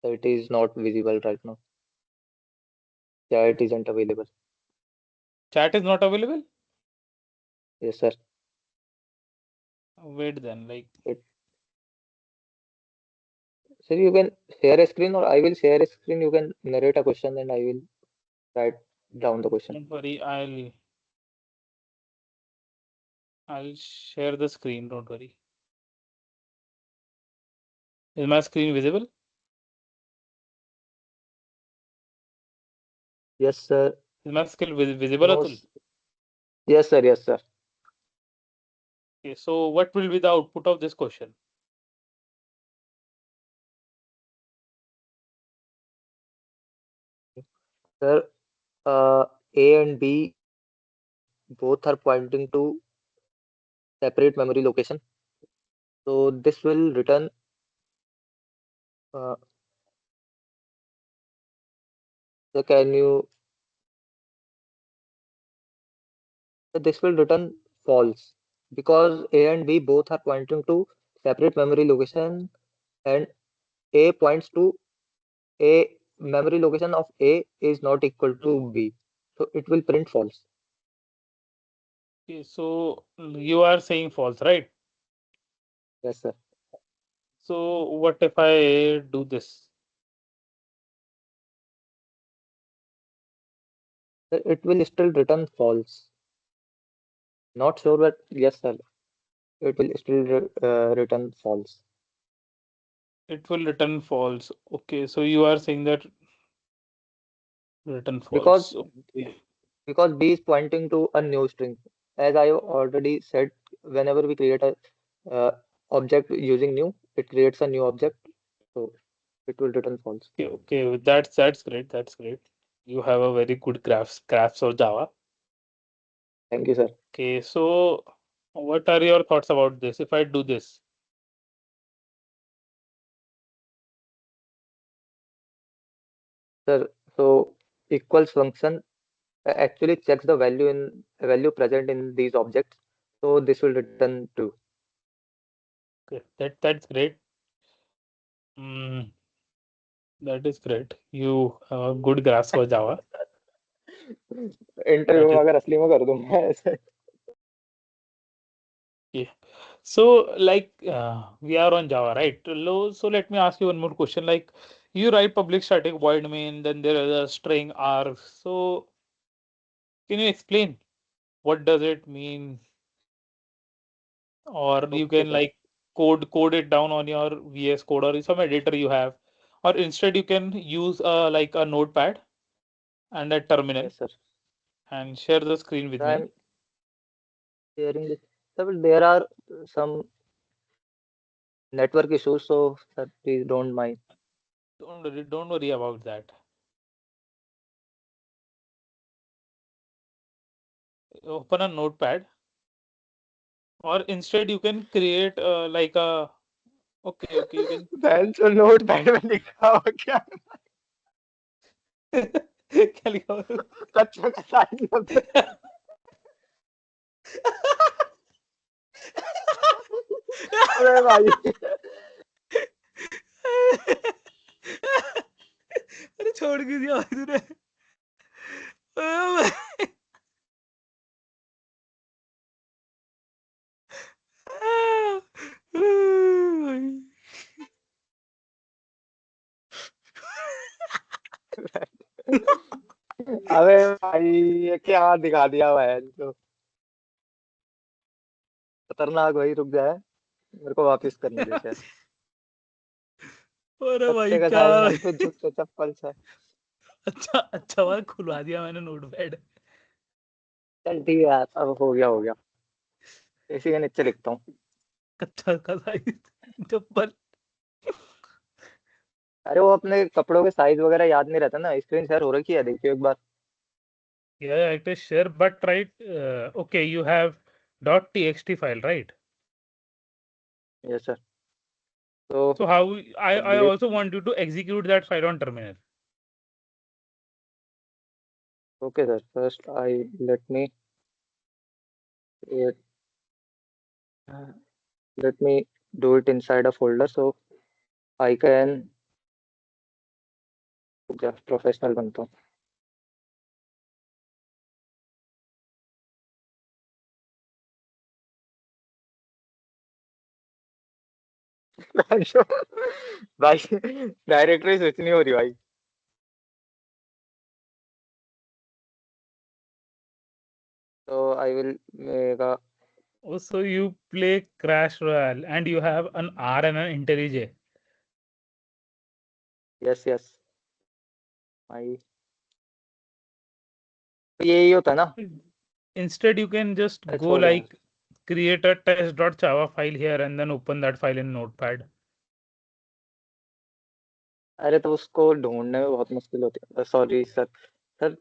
So it is not visible right now. Chat isn't available. Chat is not available. Yes sir. Wait then, like It, sir, you can share a screen, or I will share a screen. You can narrate a question and I will write down the question. don't worry, I'll share the screen. Don't worry. Is my screen visible? Yes sir. Is my screen visible, No. Atul? Yes sir. Yes sir. Okay, so what will be the output of this question? Sir, A and B both are pointing to separate memory location. So this will return uh, so can you so this will return false, because A and B both are pointing to separate memory location, and A points to A, memory location of A is not equal to B. So it will print false. Okay, so you are saying false, right? Yes sir. So what if I do this? So it will still return false. Not sure, but yes sir, it will still return false. It will return false. Okay, so you are saying that return Because false. Okay. B is pointing to a new string. As I already said, whenever we create a object using new, it creates a new object, so it will return false. Okay, okay. That's great. That's great. You have a very good graphs of Java. Thank you, sir. Okay, so what are your thoughts about this? If I do this, Sir, so equals function actually checks the value present in these objects. So this will return true. okay, that's great. Mm, that is great. You have good graphs for Java. Interview That में is अगर असली में कर दूंगा ऐसे। okay. So, like, we are on Java, right? So let me ask you one more question. Like, you write public static void main, then there is a string arg. So, can you explain what does it mean? Or you Okay, can sir. like code it down on your VS Code or some editor you have, or instead you can use like a notepad and a terminal Yes, sir. and share the screen with So me. I'm sharing this. Sir, but there are some network issues, so sir, please don't mind. Don't worry about that. Open a notepad, or instead you can create like a okay you can बेंचो notepad में लिखा हो क्या क्या लिखा हुआ है? बच्चों का साइज होता है अरे भाई अरे छोड़ क्यों दिया भाई तूने अबे भाई ये क्या दिखा दिया भाई तो खतरनाक भाई रुक जाए मेरे को वापस करने दे शेयर अरे भाई बच्चे का क्या साइज नहीं तो जूते चप्पल से अच्छा अच्छा बात खुलवा दिया मैंने नोटपैड चल ठीक है यार अब हो गया इसी के नीचे लिखता हूँ कच्चा का साइज चप्पल अरे वो अपने कपड़ों के साइज वगैरह याद नहीं रहता ना स्क्रीन शेयर हो रखी है देखियो एक बार yeah it is share but right okay you have .txt file right yes sir तो so how I public also want you to execute that file on terminal okay sir first I let me let me do it inside a folder so I can just professional बनता हूँ भाई directory switch नहीं हो रही भाई तो I will make a oh so you play Crash Royale and you have an R and an IntelliJ yes yes भाई तो यही होता है ना instead you can just अरे go छोड़ यार like create a test.java file here and then open that file in notepad अरे तो उसको ढूंढने में बहुत मुश्किल होती है sorry sir sir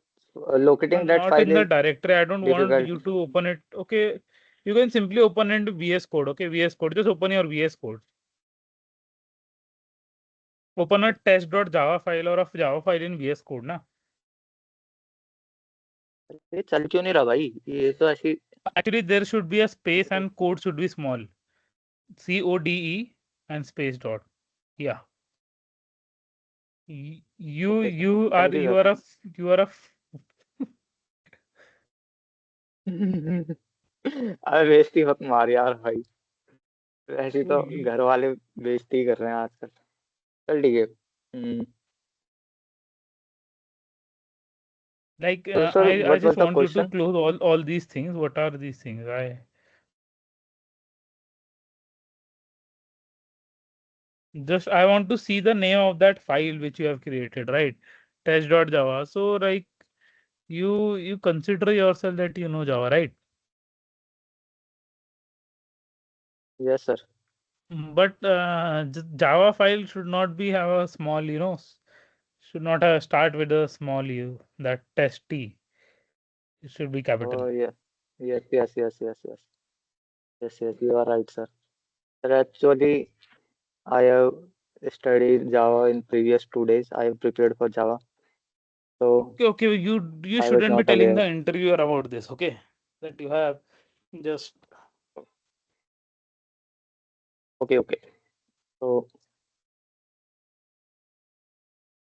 locating that not file in the is directory. I don't want difficult you to open it. Okay, you can simply open into VS Code. Okay, VS Code. Just open your VS Code. Open a test.java file or a Java file in VS Code. Na? ये चल क्यों नहीं रहा भाई ये तो ऐसी Actually, there should be a space and code should be small. CODE and space dot. Yeah. You okay sir you are thank you you are a you are a sir अरे बेइज्जती मत मार यार भाई ऐसे तो घर वाले बेइज्जती कर रहे हैं आजकल चल ठीक है like तो sir I what was just the want you to question close all these things. What are these things? I just I want to see the name of that file which you have created, right? Test.java. So like you consider yourself that you know Java, right? Yes sir But Java file should not be have a small, should not have start with a small u. That test T. It should be capital. Oh yes yes yes yes yes yes yes you are right sir sir actually I have studied Java in previous 2 days. I have prepared for Java, so Okay. You I was shouldn't be not telling aware. the interviewer about this. Okay, that you have just. Okay. So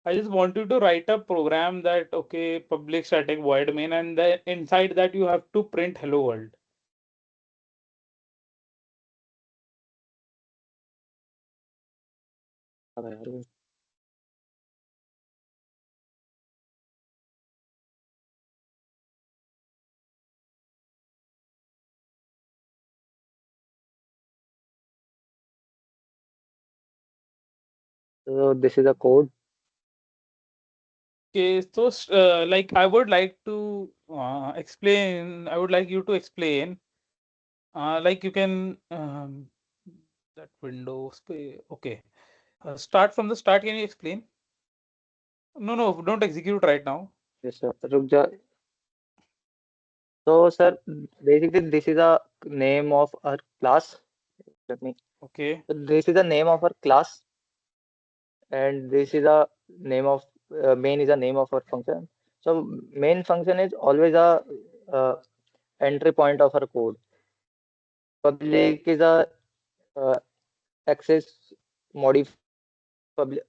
I just want you to write a program that okay, public static void main, and then inside that you have to print hello world. So this is a code. Okay, so like I would like to explain. I would like you to explain. Like you can that window. Okay. Start from the start. Can you explain? No, no, don't execute right now. Yes, sir. So, sir, basically this is a name of our class. Let me. Okay. So this is the name of our class, and this is a name of main is a name of our function. So main function is always a uh, entry point of our code. Public is uh, access modif public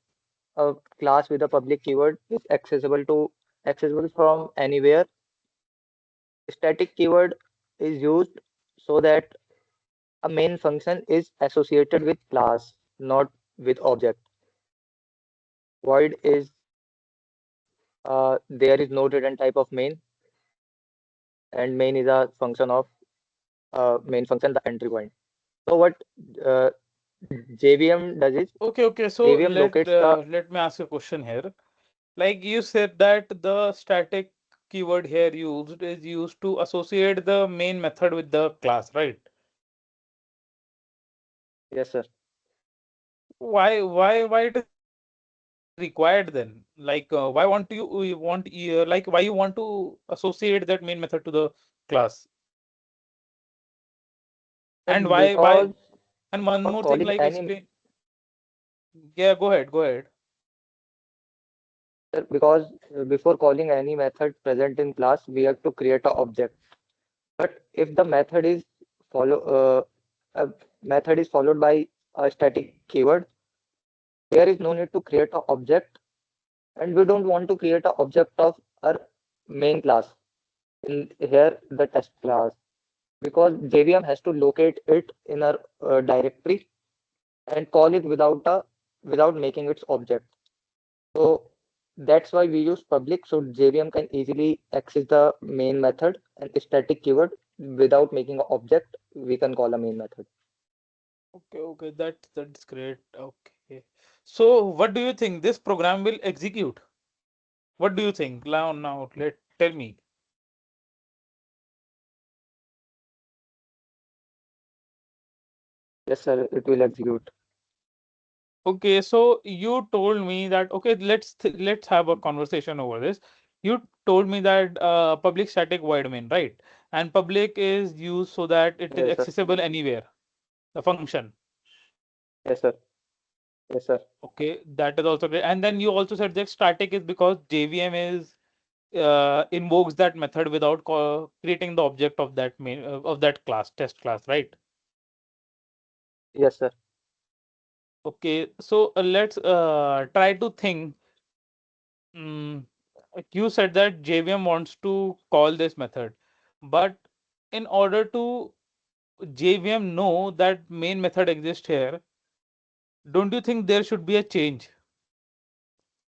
a class with a public keyword is accessible from anywhere. Static keyword is used so that a main function is associated with class, not with object. Void is there is no written type of main, and main is a function of main function, the entry point. So what uh, JVM does is Okay. So JVM locates the let me ask you a question here. Like you said that the static keyword here used is used to associate the main method with the class, right? yes sir. Why it is required then? Like why want you want like why you want to associate that main method to the class? And why Because and one for more thing, calling like any explain. Yeah, go ahead. because before calling any method present in class, we have to create an object. But if the follow a method is followed by a static keyword, there is no need to create an object, and we don't want to create an object of our main class in here the test class because JVM has to locate it in our directory and call it without making its object. So that's why we use public so JVM can easily access the main method and static keyword without making an object. We can call a main method. Okay, that's great. Okay. So what do you think this program will execute? What do you think? Now let tell me. Yes, sir. It will execute. Okay, so you told me that okay, let's have a conversation over this. You told me that public static void main, right? And public is used so that it is Yes, sir. accessible anywhere, the function. Yes, sir. Yes, sir. Okay, that is also great. And then you also said that static is because JVM is invokes that method without creating the object of that main of that class, test class, right? Yes, sir. Okay, so let's try to think. Mm, like you said that JVM wants to call this method, but in order to JVM know that main method exists here, don't you think there should be a change?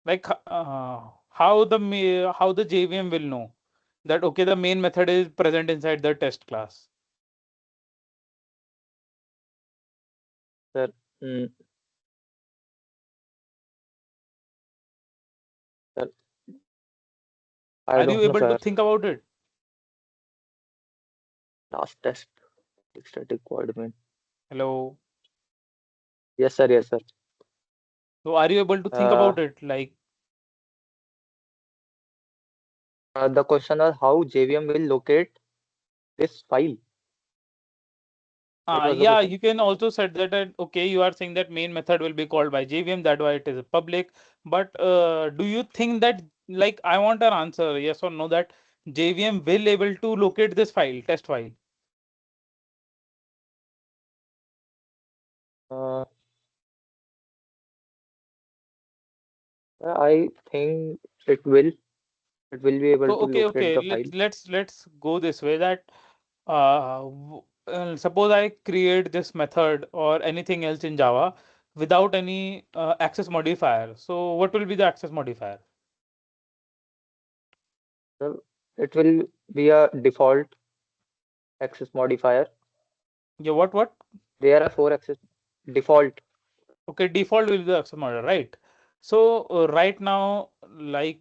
Like how the JVM will know that okay the main method is present inside the test class. Sir. Mm, sir. I Are you don't know, able to sir. think about it? Last test. Static coordinate. Hello. Yes, sir. Yes, sir. So are you able to think Uh, about it? Like the question is how JVM will locate this file. That was the yeah, question. you can also set that at, okay, you are saying that main method will be called by JVM, that why it is public. But do you think that like I want an answer, yes or no, that JVM will able to locate this file, test file? Uh, I think it will. It will be able So to locate okay, the file. let's go this way that suppose I create this method or anything else in Java. without any access modifier. So what will be the access modifier? So it will be a default access modifier. Yeah, what? There are four access default. Okay, default will be the access modifier, right? So right now, like,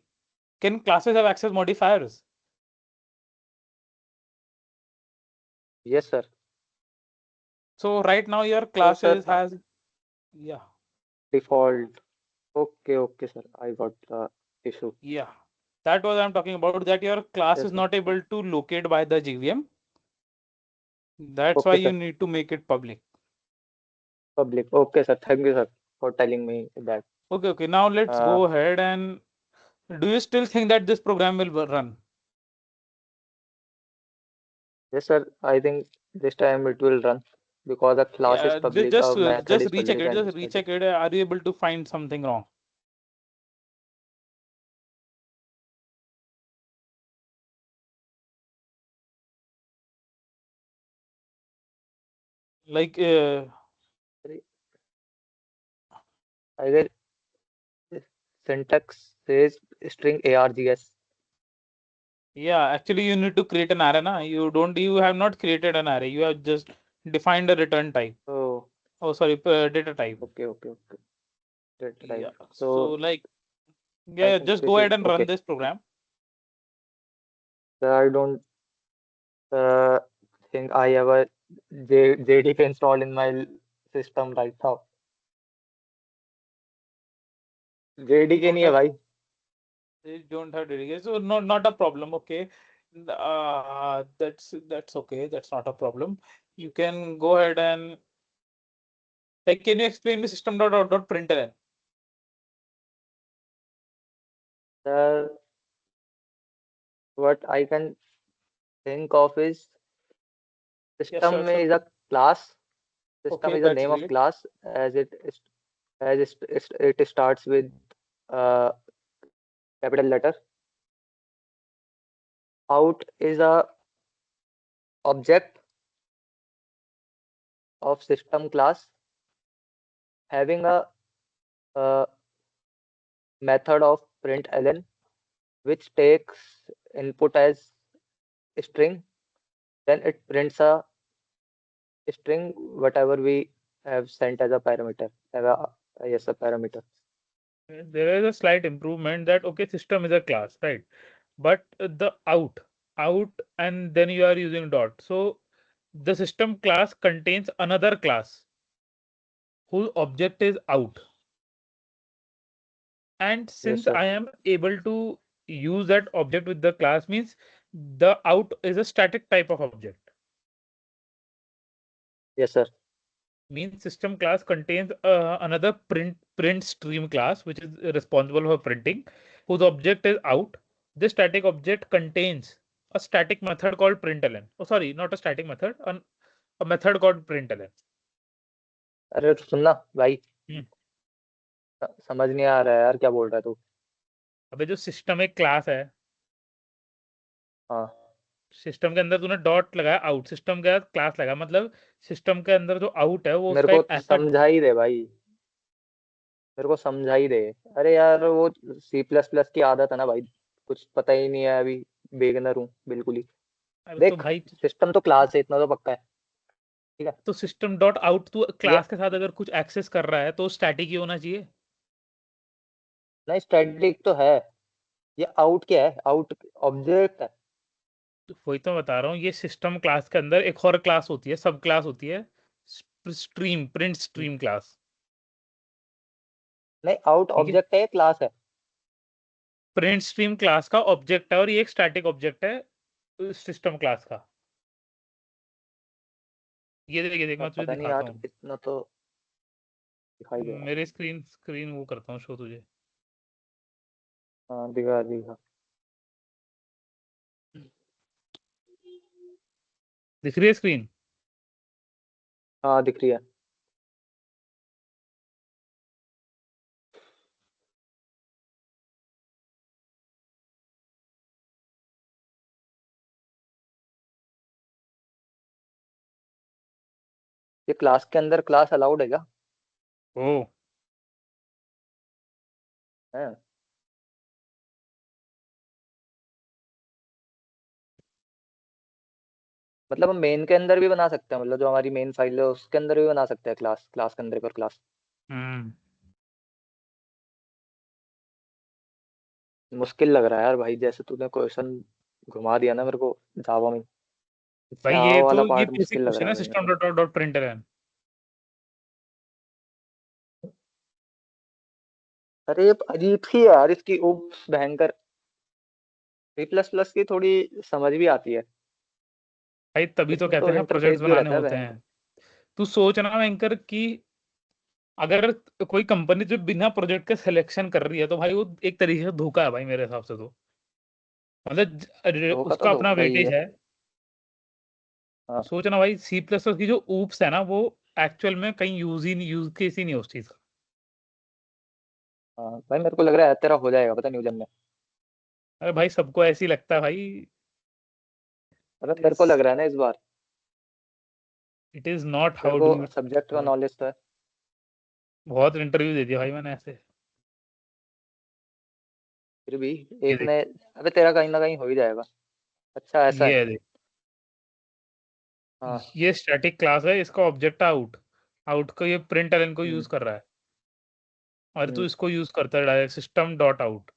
can classes have access modifiers? Yes, sir. So right now your So, sir, classes has, yeah, default. Okay, okay, sir. I got the issue. yeah. That was I'm talking about, that your class Yes, is sir. not able to locate by the JVM. That's why Okay, you sir. need to make it public. Public. Okay, sir. Thank you, sir, for telling me that. Okay. Now let's Uh, go ahead and do you still think that this program will run? yes, sir. I think this time it will run because the class is Yeah, public, our method just is recheck public, it. and Just static. recheck it. Are you able to find something wrong? Like, Either syntax says string args. yeah, actually you need to create an array, na? You have not created an array. You have just defined a return type. Oh, Oh, sorry, data type. okay, okay, okay. That's right. Yeah. So So like, I yeah, think just this go is ahead and run okay. this program. So I don't uh, think I have a JDK installed in my system right now. You JDK don't नहीं है have भाई. you don't have dedication, so not a problem. Okay, that's okay. That's not a problem. You can go ahead and like, can you explain me system.out.println? Sir, what I can think of is Yeah, system sure. is a class. System Okay, is the that's name of great. class it starts with uh, capital letter. Out is a object of system class having a uh, method of println which takes input as string, then it prints a string whatever we have sent as a parameter. Yes, a parameter. There is a slight improvement that okay, system is a class, right? But the out, and then you are using dot. So the system class contains another class whose object is out. And Yes, since sir. I am able to use that object with the class, means the out is a static type of object. Yes, sir. Means system class contains another print stream class which is responsible for printing, whose object is out. This static object contains a static method called println. Oh, sorry, not a static method, a method called println. अरे तो सुनना भाई. हम्म, समझ नहीं आ रहा है यार क्या बोल रहा है तू. अबे जो सिस्टम एक क्लास है, हाँ. सिस्टम के अंदर तूने डॉट लगाया आउट, सिस्टम के क्लास लगा, मतलब सिस्टम के अंदर जो आउट है वो मेरे उसका को एक ऐसा, समझा ही दे भाई. मेरे को समझा ही दे. अरे यार वो सी प्लस प्लस की आदत है ना भाई. कुछ पता ही नहीं है अभी. बेगनर हूँ बिल्कुल ही. अरे तो देख. भाई, सिस्टम तो क्लास है इतना तो पक्का है. ठीक है. तो सिस्टम डॉट आउट तू ये क्लास के साथ अगर कुछ एक्सेस कर रहा है तो स्टैटिक ही होना चाहिए। नहीं स्टैटिक तो है. ये आउट क्या है. आउट ऑब्जेक्ट है. तो वही तो बता रहा हूँ, ये सिस्टम क्लास के अंदर एक और क्लास होती है, सब क्लास होती है, स्ट्रीम प्रिंट स्ट्रीम क्लास। नहीं आउट ठीक है, ऑब्जेक्ट है क्लास है. प्रिंट स्ट्रीम क्लास का ऑब्जेक्ट है और ये एक स्टैटिक ऑब्जेक्ट है सिस्टम क्लास का। ये देख मैं तुझे पता नहीं दिखाता यार हूँ, इतना तो दिखाई दे रहा. मेरे स्क्रीन स्क्रीन वो करता हूँ शो तुझे। हाँ दिखा दिखा. दिख रही है स्क्रीन? हाँ दिख रही है. ये क्लास के अंदर क्लास अलाउड है क्या. ओ है। मतलब हम मेन के अंदर भी बना सकते हैं, मतलब जो हमारी मेन फाइल है उसके अंदर भी बना सकते हैं क्लास, क्लास के अंदर एक और क्लास। हम्म मुश्किल लग रहा है यार भाई, जैसे तूने क्वेश्चन घुमा दिया ना मेरे को जावा में, भाई जावा ये वाला ये पार्ट बेसिक मुश्किल लग क्वेश्चन रहा है है भाई मेरे सिस्टम को। Dot dot println. अरे ये अजीब सी है यार इसकी उप्स भयंकर। सी प्लस प्लस की थोड़ी समझ भी आती है, भाई तभी तो इसमें कहते तो हैं इंटरफेस प्रोजेक्ट्स जो बनाने रहता है होते भयंकर। हैं। तू सोच ना एंकर कि अगर कोई कंपनी जो बिना प्रोजेक्ट के सिलेक्शन कर रही है तो भाई वो एक तरीके से धोखा है भाई मेरे हिसाब से तो। मतलब धोखा तो उसका अपना धोखा ही वेटेज है। है। हाँ। सोचना भाई सी प्लस प्लस की जो ऊप्स है ना वो एक्चुअल में कहीं यूज केस ही नहीं है उस चीज का। हाँ भाई मेरे को लग रहा है तेरा हो जाएगा, पता नहीं जब में। अरे भाई सबको ऐसे ही लगता है भाई। मतलब मेरे को लग रहा है ना इस बार। इट इज नॉट तेरे हाउ को डू इट। सब्जेक्ट का नॉलेज तो है। बहुत इंटरव्यू दे दिया भाई मैंने ऐसे। फिर भी ये एक देख ने, अबे तेरा कहीं ना कहीं हो ही जाएगा। अच्छा ऐसा है। ये है देख हाँ। ये स्टैटिक क्लास है, इसका ऑब्जेक्ट आउट। आउट को ये प्रिंट एलन को हम्म। यूज कर रहा है और तू हम्म। इसको यूज करता है डायरेक्ट सिस्टम डॉट आउट।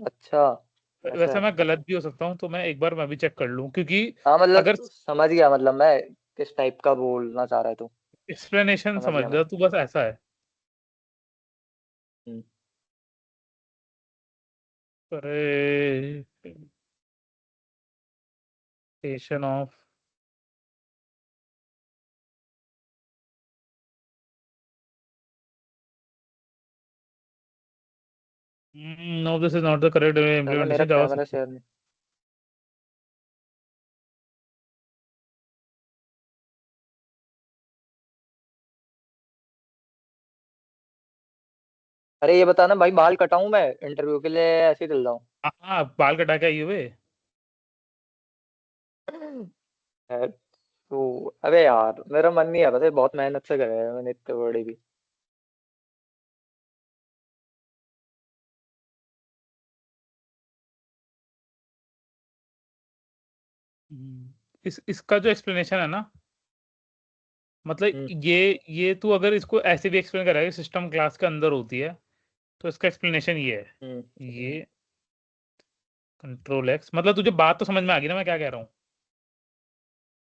अच्छा ऐसा वैसे है। मैं गलत भी हो सकता हूँ तो मैं एक बार मैं भी चेक कर लूँ क्योंकि हाँ मतलब अगर समझ गया, मतलब मैं किस टाइप का बोलना चाह रहा है तू। एक्सप्लेनेशन समझ समझ गया मैं। जा तू बस ऐसा है। हम्म। Presentation of no this is not the correct अबे मेरा implementation Java camera system. Share नहीं। अरे ये बता ना भाई, बाल कटाऊं मैं इंटरव्यू के लिए, ऐसे ही चल रहा हाँ हाँ, बाल कटा के आई हुए। हूँ। है, तो अबे यार मेरा मन नहीं है, पता है बहुत मेहनत से करे हैं मैंने इतने बड़ी भी। इस इसका जो एक्सप्लेनेशन है ना मतलब हम्म। ये तू अगर इसको ऐसे भी एक्सप्लेन करेगा सिस्टम क्लास के अंदर होती है तो इसका एक्सप्लेनेशन ये है। हम्म। ये कंट्रोल एक्स मतलब तुझे बात तो समझ में आ गई ना मैं क्या कह रहा हूँ।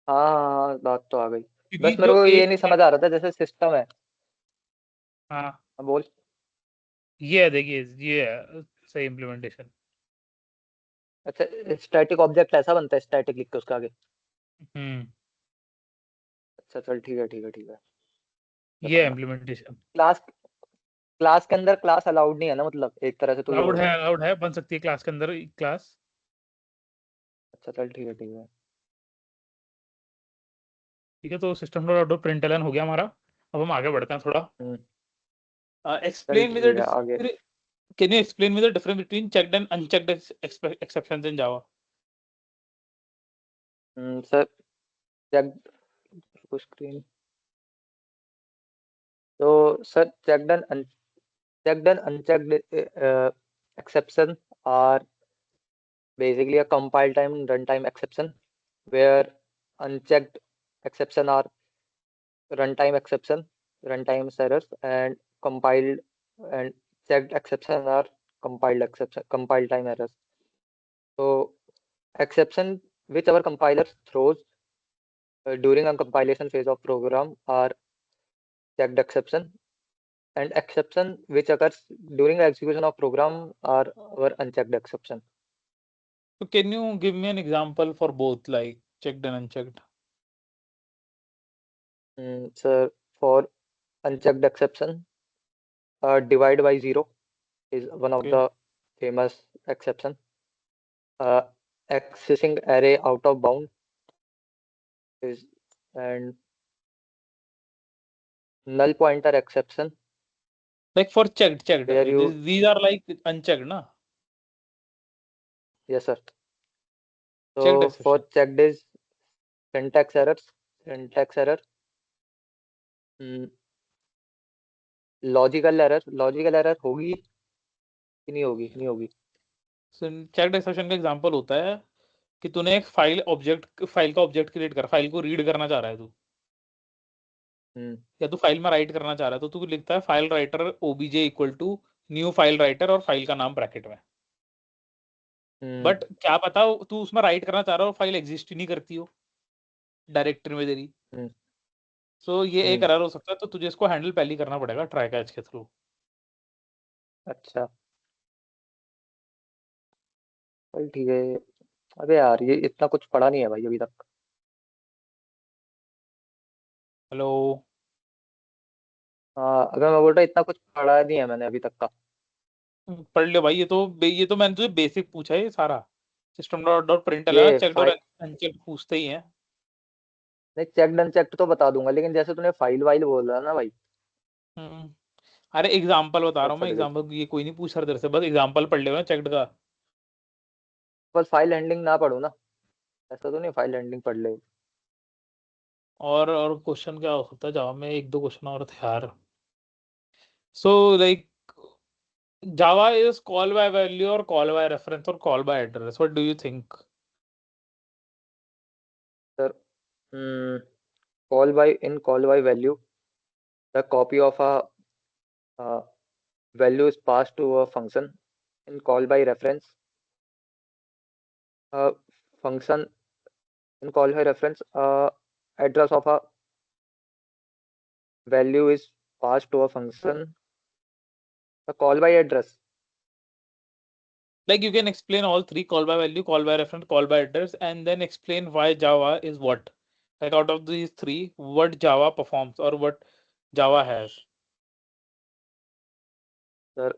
हाँ हाँ हाँ, बात तो आ गई। क्योंकि बस मेरे जो को ये एक नहीं समझ आ रहा था, जैसे सिस्टम है। हाँ हाँ, बोल। ये है देखिए ये है सही इम्प्लीमेंटेशन। अच्छा, स्टैटिक ऑब्जेक्ट ऐसा बनता है, स्टैटिक लिख के उसका आगे। हम्म अच्छा चल ठीक है ठीक है ठीक है। तो ये है समझा। इम्प्लीमेंटेशन। क्लास, क्लास के अंदर क्लास अलाउड नहीं है ना, मतलब एक तरह से तू ये बोल रहा है। अलाउड है बन सकती है क्लास के अंदर क्लास। अच्छा चल ठीक है ठीक है। ठीक है तो सिस्टम डॉट आउट प्रिंटलन हो गया हमारा। अब हम आगे बढ़ते हैं थोड़ा। हम्म। चल एक्सप्लेन ठीक विद है आगे। Can you explain with the difference between checked and unchecked exceptions in Java. Sir check screen. तो sir checked and unchecked exception are basically a compile time runtime exception, where unchecked exception are runtime exception, runtime errors, and compiled and checked exception are compile time errors. So exception which our compiler throws during a compilation phase of program are checked exception, and exception which occurs during the execution of program are our unchecked exception. So can you give me an example for both like checked and unchecked? So for unchecked exception, divide by zero is one of Okay. the famous exception. Uh, Accessing array out of bound is, and null pointer exception Like for checked. where you, These are like unchecked, na? yes sir. Checked So for exception. checked is syntax errors, syntax error. Mm, logical error होगी कि नहीं होगी? नहीं होगी। Checked exception का example होता है कि तूने एक फाइल का ऑब्जेक्ट क्रिएट कर, फाइल को रीड करना चाह रहा है तू, या तू फाइल में राइट करना चाह रहा है, तो तू लिखता है file writer obj equal to new file writer और फाइल का नाम ब्रैकेट में। बट क्या पता तू उसमें राइट करना चाह रहा हो, फाइल एग्जिस्ट ही नहीं करती हो डायरेक्टरी में तेरी। सो ये एक एरर हो सकता है, तो तुझे इसको हैंडल पहले ही करना पड़ेगा ट्राई कैच के थ्रू। अच्छा, चल ठीक है। अबे यार ये इतना कुछ पढ़ा नहीं है भाई अभी तक। हेलो। हाँ, अगर मैं बोल रहा इतना कुछ पढ़ा नहीं है मैंने अभी तक का। पढ़ लियो भाई, ये तो मैंने तुझे बेसिक पूछा है ये सारा। सिस्टम डॉट डॉट प्रिंट ये चेक और फाइल अनचेक पूछते ही हैं। नहीं, चेक्ड अनचेक्ड तो बता दूंगा, लेकिन जैसे तूने फाइल वाइल बोल रहा ना भाई, हम्म। अरे एग्जांपल बता रहा बहुत हूँ मैं, फट गई। एग्जांपल ये कोई नहीं पूछ रहा तेरे से, बस एग्जांपल पढ़ लेगा चेक्ड का। बस फाइल हैंडलिंग ना पढ़ू ना, ऐसा तो नहीं फाइल हैंडलिंग पढ़ ले। और क्वेश्चन क्या हो सकता है जावा में, एक दो क्वेश्चन और थे यार। So like Java is call by value और कॉल बाय रेफरेंस और call by address, what do you think? Sir, call by value, the copy of a value is passed to a function. In call by reference, a function in call by reference, address of a value is passed to a function. The call by address. Like you can explain all three: call by value, call by reference, call by address, and then explain why Java is what. Like out of these three, what Java performs or what Java has. Sir,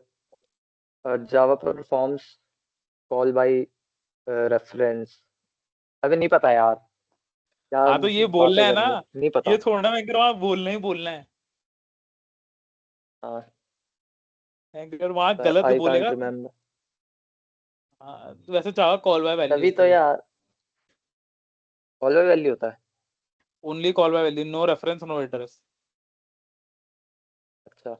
Java performs call by reference. अबे नहीं पता यार, क्या हाँ तो ये बोलना बातें है कर ना, रही है, नहीं ये पता। थोड़ा मैं वहाँ बोलना ही बोलना है। हाँ अगर वहाँ सर, गलत आई कांट बोलेगा, रिमेम्बर। हाँ, तो वैसे Java कॉल बाय वैल्यू तभी होता तो है, यार कॉल बाय वैल्यू होता है। Only call by value, no reference no address. अच्छा,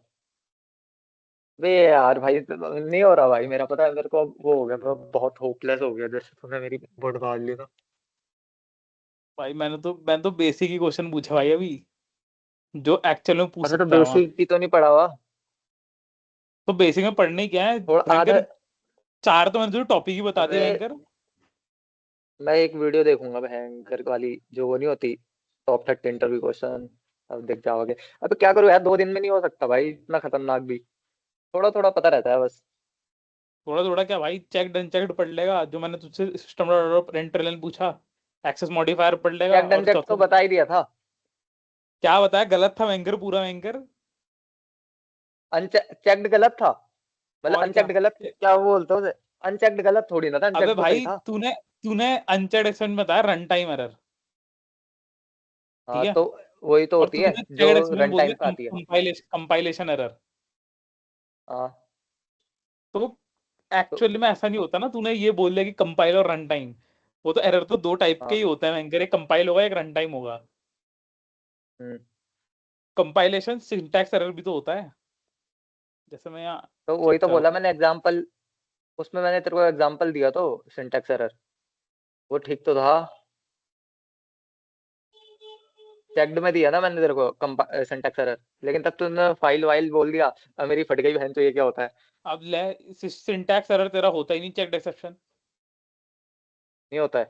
वे यार भाई तो नहीं हो रहा भाई मेरा, पता है मेरे को अब वो हो गया, मैं बहुत होपलेस हो गया जैसे तूने मेरी बुट गाड़ ली ना। भाई मैंने तो बेसिक ही क्वेश्चन पूछा भाई अभी, जो एक्चुअल में पूछ अबे तो सकता है वहाँ। बेसिक भी तो नहीं पढ़ा हुआ। तो बेसिक में पढ़ने ही क्या है थोड़ा आधा। भयंकर, चार तो मैंने तुझे टॉपिक ही बता दिया अबे भयंकर। मैं एक वीडियो देखूंगा भयंकर वाली, जो वो नहीं होती, टॉप 30 इंटरव्यू क्वेश्चन। अब देख जाओगे। अबे क्या करूँ यार, 2 दिन में नहीं हो सकता भाई इतना खतरनाक भी। थोड़ा थोड़ा पता रहता है बस। थोड़ा थोड़ा क्या भाई, चेक्ड अनचेक्ड पढ़ लेगा, जो मैंने तुझसे सिस्टम डॉट प्रिंटलन पूछा, एक्सेस मॉडिफायर पढ़ लेगा, चेक डन और चेक चौथा तो बता ही दिया था। क्या बताया, गलत था भयंकर, पूरा भयंकर। चेक्ड गलत था, मतलब और क्या? अनचेक्ड गलत, क्या वो बोलते हो उसे? अनचेक्ड गलत थोड़ी ना था, अबे अनचेक्ड तो सही भाई था। तूने तूने अनचेक्ड एक्सेप्शन बताया, रन टाइम एरर। ठीक हाँ है। तो वही तो और होती है तूने जो चेक्ड एक्सेप्शन रन बोल टाइम पे दिया आती है। Compilation error. हाँ तो तो एक्चुअली में ऐसा नहीं होता ना, तूने ये बोल दिया कि कंपाइल और रन टाइम, वो तो एरर तो दो टाइप के ही हाँ। होता है भयंकर, एक कंपाइल होगा एक रन टाइम होगा। हम्म। कंपाइलेशन सिंटैक्स एरर भी तो होता है, जैसे मैं यहाँ तो वही चेक तो कर रहा बोला हूँ। मैंने एग्जांपल, उसमें मैंने तेरे को एग्जांपल दिया तो सिंटैक्स एरर, वो ठीक तो था। चेक्ड में दिया ना मैंने तेरे को सिंटैक्स एरर, लेकिन तब तूने फाइल वाइल बोल दिया। अब मेरी फट गई बहन, तो ये क्या होता है? अब ले, सिंटैक्स एरर तेरा होता ही नहीं चेक्ड एक्सेप्शन। नहीं होता है।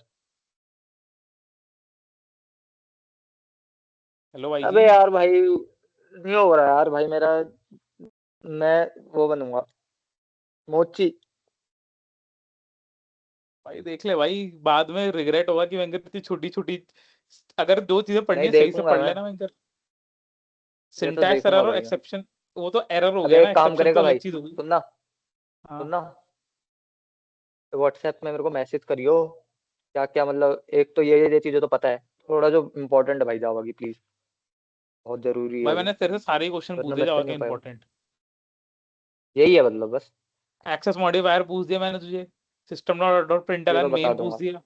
हेलो भाई जी। अबे यार भाई नहीं हो रहा यार भाई मेरा। मैं वो बनूंगा, मोची। भाई देख ले भाई, बाद में रिग्रेट होगा कि भयंकर इतनी छोटी छोटी, अगर दो चीजें पढ़नी नहीं है सही से देखूंगा पढ़ मैं, लेना भयंकर। ये तो सिंटैक्स देखूंगा एरर और भाई मैं। एक्सेप्शन, वो तो एरर हो अबे गया ना, एक काम एक्सेप्शन तो करेगा अलग भाई, चीज होगी। सुनना, हाँ। सुनना, व्हाट्सएप में मेरे को मैसेज करियो। क्या क्या मतलब, एक तो ये चीजें तो पता है, थोड़ा जो इम्पोर्टेंट है भाई जावा की प्लीज, बहुत जरूरी है भाई वो, मैंने तेरे से सारे क्वेश्चन वरना पूछे मेरे से जावा नहीं के हो पाएगा। इंपॉर्टेंट। यही है मतलब बस। एक्सेस मॉडिफायर पूछ दिया मैंने तुझे, सिस्टम डॉट डॉट ये प्रिंटलन तो बता मेन पूछ दूंगा। दिया। हम्म,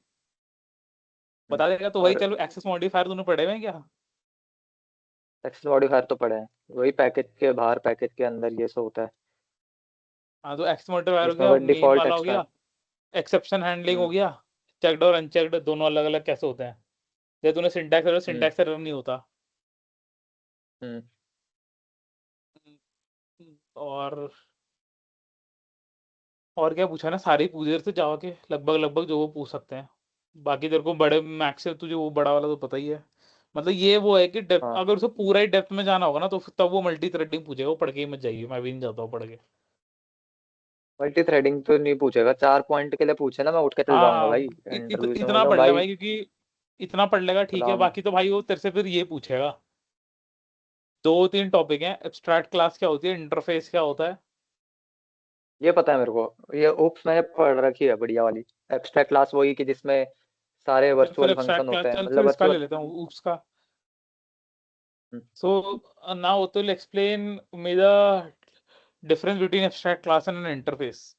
बता देगा तो वही, और चलो एक्सेस मॉडिफायर तूने पढ़े हुए हैं क्या? एक्सेस मॉडिफायर तो पढ़े हैं, वही पैकेज के बाहर पैकेज के अंदर ये सब होता है, हाँ, तो एक्स मॉडिफायर हो जिसमें गया, वो मेन डिफॉल्ट वाला हो गया, एक्सेप्शन हैंडलिंग हो गया, चेकड और अनचेकड दोनों अलग अलग कैसे होते हैं। जैसे तूने सिंटैक्स एरर, हम्म सिंटैक्स एरर नहीं होता। हम्म और और क्या पूछा ना, सारे ही पूछे थे जावा के लगभग लगभग जो वो पूछ सकते हैं। बाकी तेरे को बड़े मैक्स से तुझे वो बड़ा वाला तो पता ही है। मतलब ये वो है कि डेप्थ, हाँ, अगर उसे पूरा ही डेप्थ में जाना होगा ना तो फिर तब वो मल्टी थ्रेडिंग पूछेगा, वो पढ़ के ही मत जाइए, मैं भी नहीं जाता हूँ पढ़ के। मल्टी थ्रेडिंग तो नहीं पूछेगा, 4 पॉइंट के लिए पूछे ना मैं उठ के चल जाऊंगा हाँ, भाई, इंटरव्यू से इतना बोलूंगा पढ़ ले भाई भाई, क्योंकि इतना पढ़ लेगा ठीक है, सलाम। बाकी तो भाई वो तेरे से फिर ये पूछेगा। 2-3 टॉपिक हैं, एब्स्ट्रैक्ट क्लास क्या होती है, इंटरफेस क्या होता है। ये पता है मेरे को, ये ओप्स मैंने पढ़ रखी है बढ़िया वाली। एब्स्ट्रैक्ट क्लास वही कि जिसमें सारे चल फिर वर्चुअल एब्स्ट्रैक्ट फंक्शन क्लास, होते हैं, चल फिर मतलब इसका ले वर्चुअल। लेता हूँ, उसका। So now it will explain me the difference between abstract class and an interface.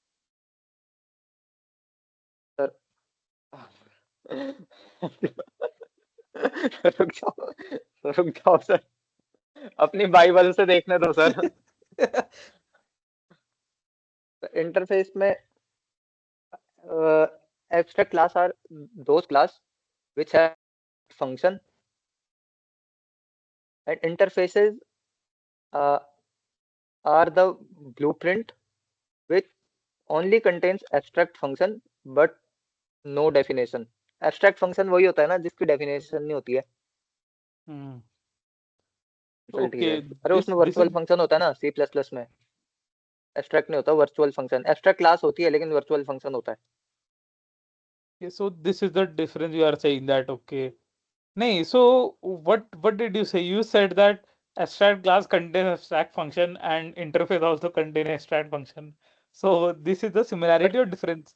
Sir रुक जाओ, रुक जाओ सर, अपनी बाइबल से देखने दो सर। इंटरफेस में abstract class are those class which have function, and interfaces uh, are the blueprint which only contains abstract function but no definition. Abstract function वही होता है ना जिसकी definition नहीं होती है। Hmm. चल ठीक है, Okay, अरे this उसमें this is वर्चुअल फंक्शन होता है ना सी प्लस प्लस में, एब्स्ट्रैक्ट नहीं होता वर्चुअल फंक्शन, एब्स्ट्रैक्ट क्लास होती है लेकिन वर्चुअल फंक्शन होता है। okay, so this is the difference you are saying that, okay. No, so what did you say? You said that abstract class contains abstract function and interface also contain abstract function. So this is the But similarity or difference?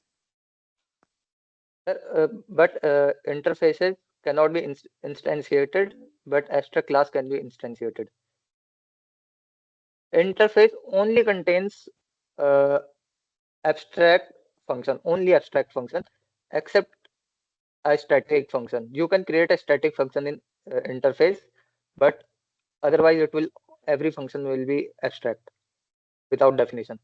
interfaces cannot be instantiated, but abstract class can be instantiated. Interface only contains uh, abstract function, only abstract function, except a static function. You can create a static function in interface, but otherwise it will every function will be abstract without definition.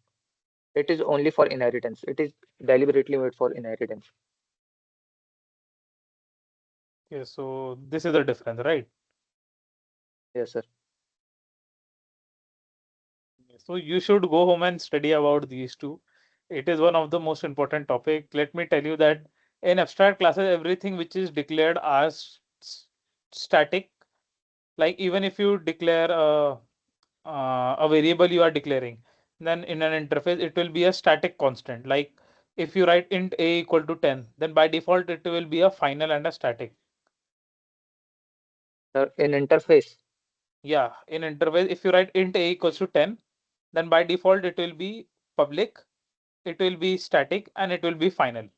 It is only for inheritance. It is deliberately made for inheritance. Okay, so this is the difference, right? Yes, sir. So you should go home and study about these two. It is one of the most important topic. Let me tell you that in abstract classes, everything which is declared as static, like even if you declare a variable you are declaring, then in an interface it will be a static constant. Like if you write int a equal to 10, then by default it will be a final and a static. Sir, in interface. Yeah, in interface, if you write int a equals to 10, then by default it will be public, it will be static, and it will be final.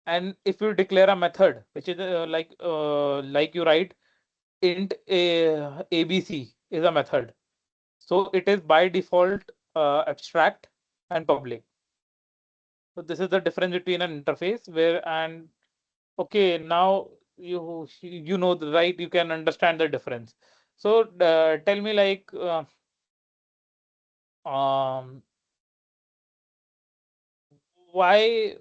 And if you declare a method which is like you write int abc is a method, so it is by default abstract and public. So this is the difference between an interface where, and okay, now you know the right, you can understand the difference. So tell me, like um why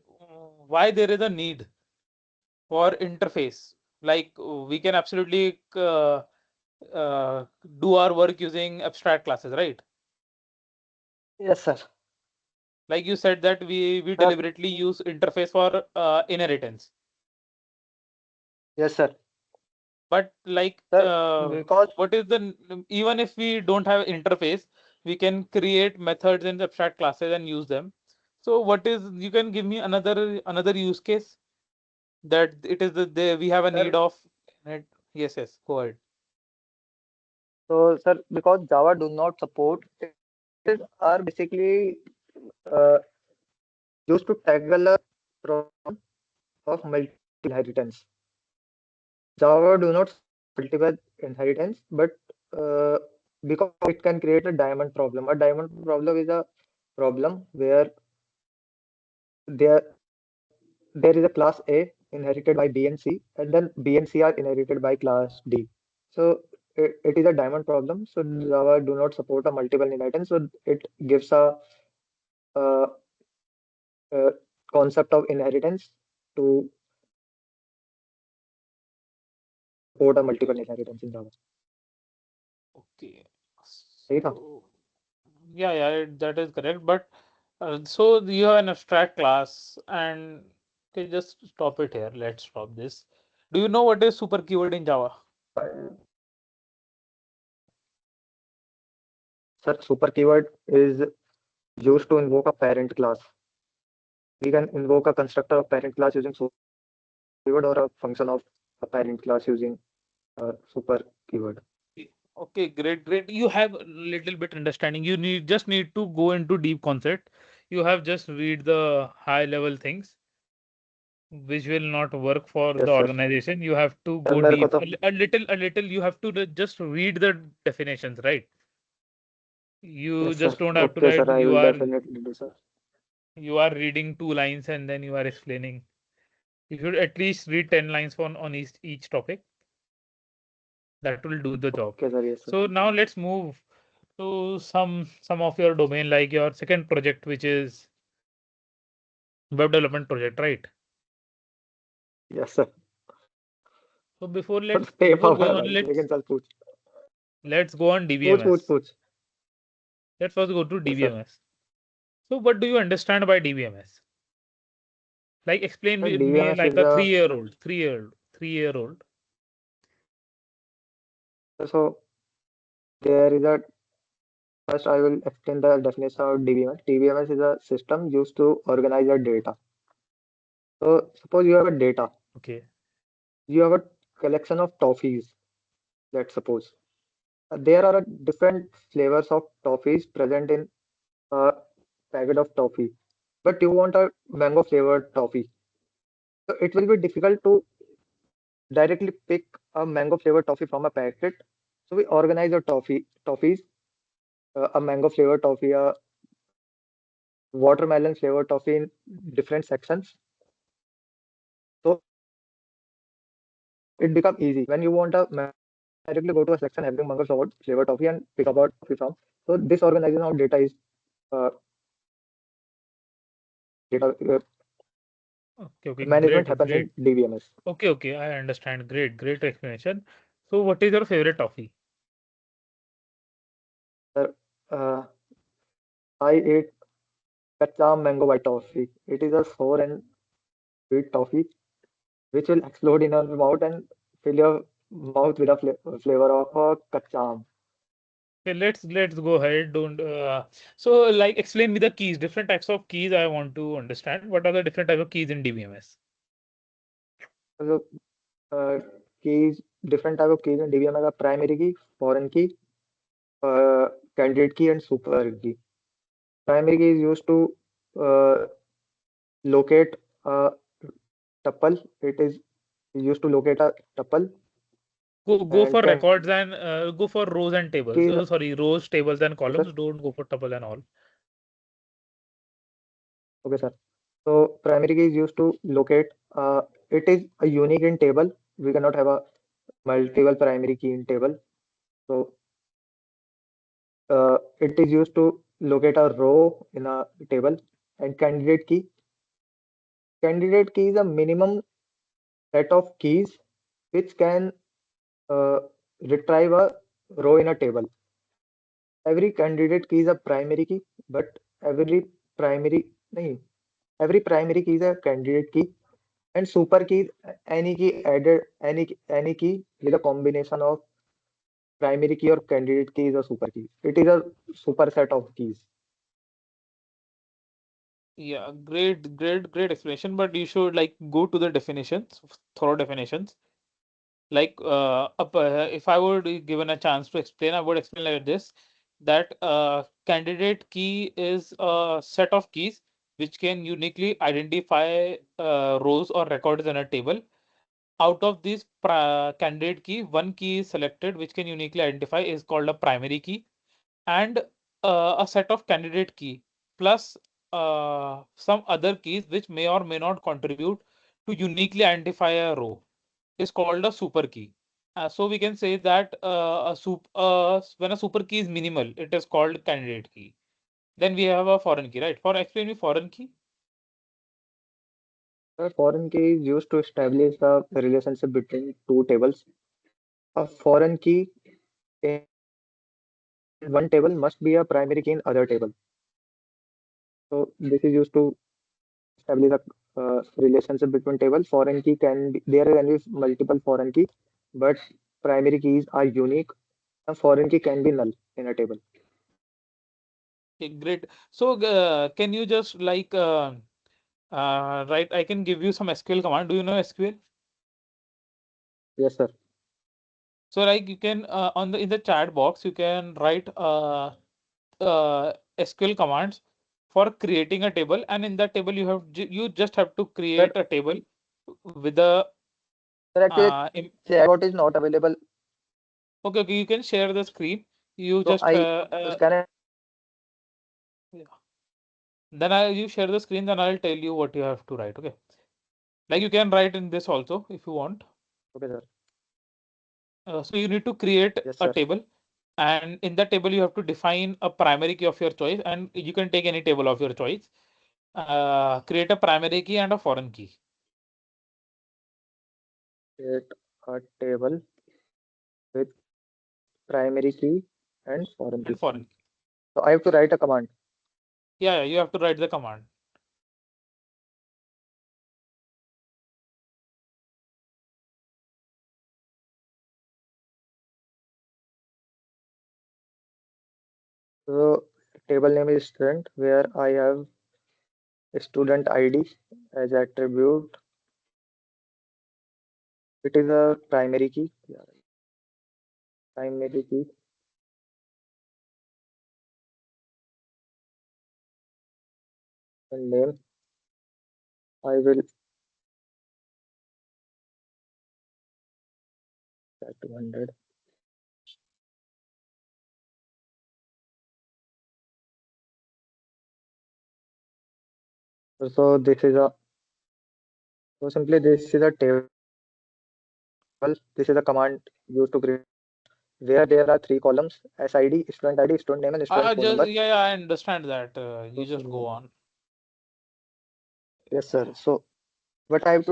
why there is a need for interface. Like we can absolutely do our work using abstract classes, right? Yes, sir. Like you said that we Sir, deliberately use interface for inheritance. yes, sir. But like Sir, because what is the even if we don't have interface, we can create methods in abstract classes and use them. So what is, you can give me another use case that it is the we have a need sir, of it. Yes, yes, go ahead. so sir, because Java do not support it are basically uh, used to tackle a problem of multiple inheritance. Java do not multiple inheritance, but uh, because it can create a diamond problem. A diamond problem is a problem where there there is a class A inherited by B and C, and then B and C are inherited by class D. So it is a diamond problem. So Java do not support a multiple inheritance. So it gives uh, a concept of inheritance to support a multiple inheritance in Java. Okay. Right? So, yeah, that is correct. But so you have an abstract class, and okay, just stop it here. Let's stop this. Do you know what is super keyword in Java? Such super keyword is used to invoke a parent class. We can invoke a constructor of parent class using super keyword or a function of a parent class using a super keyword. Okay, great. You have a little bit understanding. You just need to go into deep concept. You have just read the high level things, which will not work for the Yes, sir. organization. You have to sir go मेरे को deep. तो A little. You have to just read the definitions, right? You yes, sir. just don't have to Okay, write. sir. I will definitely do, sir. You are reading 2 lines and then you are explaining. You should at least read 10 lines on each topic. That will do the job. Okay, sir. Yes, sir. So now let's move to some of your domain, like your second project, which is web development project, right? Yes, sir. So before sir let's safe before है going on, भाई लेकिन चल पूछ let's go on पूछ पूछ DBMS. पूछ Let's first go to Yes, sir. DBMS. So what do you understand by DBMS? Like explain Sir, me DBMS like is a a 3-year-old, 3-year-old. so there is a first I will explain the definition of DBMS. DBMS is a system used to organize your data. So suppose you have a data, Okay. you have a collection of toffees. Let's suppose there are different flavors of toffees present in a packet of toffee, but you want a mango flavored toffee. So it will be difficult to directly pick a mango flavored toffee from a packet. So we organize the toffees, a mango flavored toffee, a watermelon flavored toffee in different sections. So it becomes easy when you want a directly go to a section having mango flavored toffee and pick up a toffee from. So this organization of data is uh, data Okay, management great, happens great. in DBMS. Okay, I understand. Great explanation. So what is your favorite toffee? Uh, I ate Kacham mango white toffee. It is a sour and sweet toffee which will explode in your mouth and fill your mouth with a flavor of Kacham. Okay, let's go ahead. Don't so like explain me the keys, different types of keys I want to understand. What are the different type of keys in DBMS? So uh, keys, different type of keys in DBMS are primary key, foreign key, uh, candidate key, and super key. Primary key is used to uh, locate a tuple. It is used to locate a tuple, Go and for candidate records and go for rows and tables. key is Sorry, rows, tables, and okay, sir. columns. Don't go for tuple and all. Okay, sir. So primary key is used to locate. It is a unique in table. We cannot have a multiple primary key in table. So it is used to locate a row in a table. And candidate key. Candidate key is a minimum set of keys which can uh, retrieve a row in a table. Every candidate key is a primary key, but primary nahi, every primary key is a candidate key, and super key is any key added any key with a combination of primary key or candidate key is a super key. It is a superset of keys. Yeah, great explanation. But you should like go to the definitions, thorough definitions. Like if I would be given a chance to explain, I would explain like this: that candidate key is a set of keys which can uniquely identify rows or records in a table. Out of these candidate key, one key is selected which can uniquely identify is called a primary key, and a set of candidate key plus some other keys which may or may not contribute to uniquely identify a row is called a super key. So we can say that when a super key is minimal, it is called candidate key. Then we have a foreign key, right? Explain me foreign key. A foreign key is used to establish the relationship between two tables. A foreign key in one table must be a primary key in other table. So this is used to establish a relationship between table. Foreign key can be, there can be multiple foreign key, but primary keys are unique. A foreign key can be null in a table. Okay, great. So can you just like right? I can give you some SQL command. Do you know SQL? Yes, sir. So like you can on the in the chat box you can write SQL commands for creating a table, and in that table you just have to Sir, create a table with a sir, actually, chatbot is not available. okay, you can share the screen. You So just can I? yeah. Then you share the screen, then I'll tell you what you have to write. Okay, like you can write in this also if you want. Okay, sir. So you need to create Yes, a sir. table, and in that table you have to define a primary key of your choice, and you can take any table of your choice. Create a primary key and a foreign key. Create a table with primary key and foreign And key. foreign key. So I have to write a command. Yeah, you have to write the command. So table name is student where I have student ID as attribute. It is a primary key. Yeah, primary key. And name I will set 200. So this is a so simply this is a table. This is a command used to create where there are three columns: SID, student ID, student name, and student phone Just number. yeah, I understand that. So, You just go on. yes, sir. So, but I have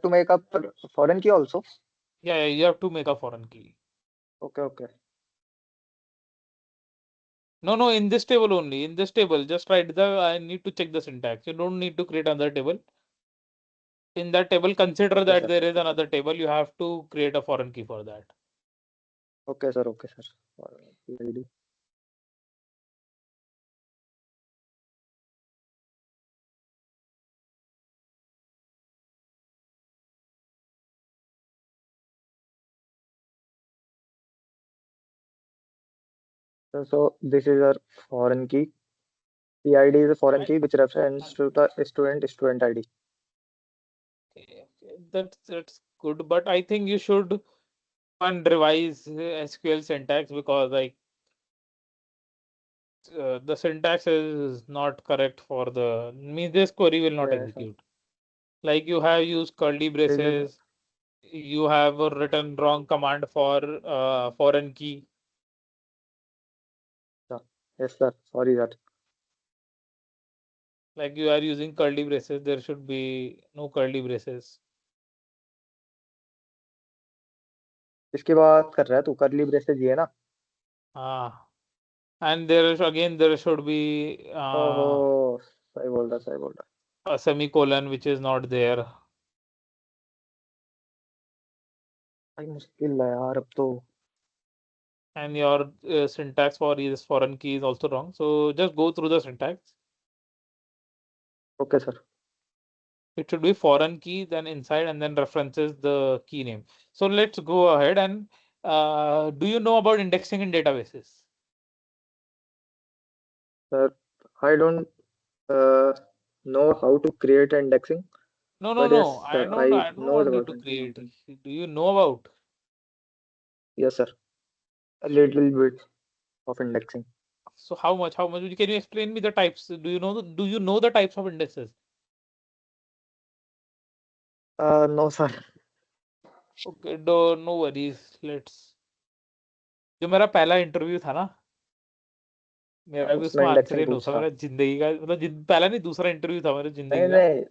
to make a foreign key also. Yeah, you have to make a foreign key. Okay, okay. No, in this table only. In this table, just write I need to check the syntax. You don't need to create another table. In that table, consider Okay, that sir. there is another table. You have to create a foreign key for that. Okay, sir. Okay, sir. Foreign key ID. So this is our foreign key. The ID is a foreign key which reference to the student ID. Okay, that's good, but I think you should and revise SQL syntax, because like the syntax is not correct for the means this query will not Yes, sir. execute. Like you have used curly This is braces, you have written wrong command for foreign key. yes, sir. Sorry that. Like you are using curly braces, there should be no curly braces. इसकी बात कर रहा है तू करली braces ये ना Ah, and there should be ओहो सही बोल रहा a semicolon which is not there, भाई मुश्किल है यार अब तो and your syntax for this foreign key is also wrong. So just go through the syntax. Okay sir It should be foreign key, then inside, and then references the key name. So let's go ahead and do you know about indexing in databases? Sir I don't know how to create indexing but yes sir I I don't knows want you about to it create. Do you know about? yes sir a little bit of indexing So how much? How much? Can you explain me the types? Do you know the types of indexes? no sir okay, no worries, let's. जो मेरा पहला interview था ना, मेरा भी उसमें उसमें indexing आश्चर्य नहीं होता, पूछा। मेरा जिंदगी का मतलब पहला नहीं, दूसरा इंटरव्यू था मेरी नहीं जिंदगी का। नहीं,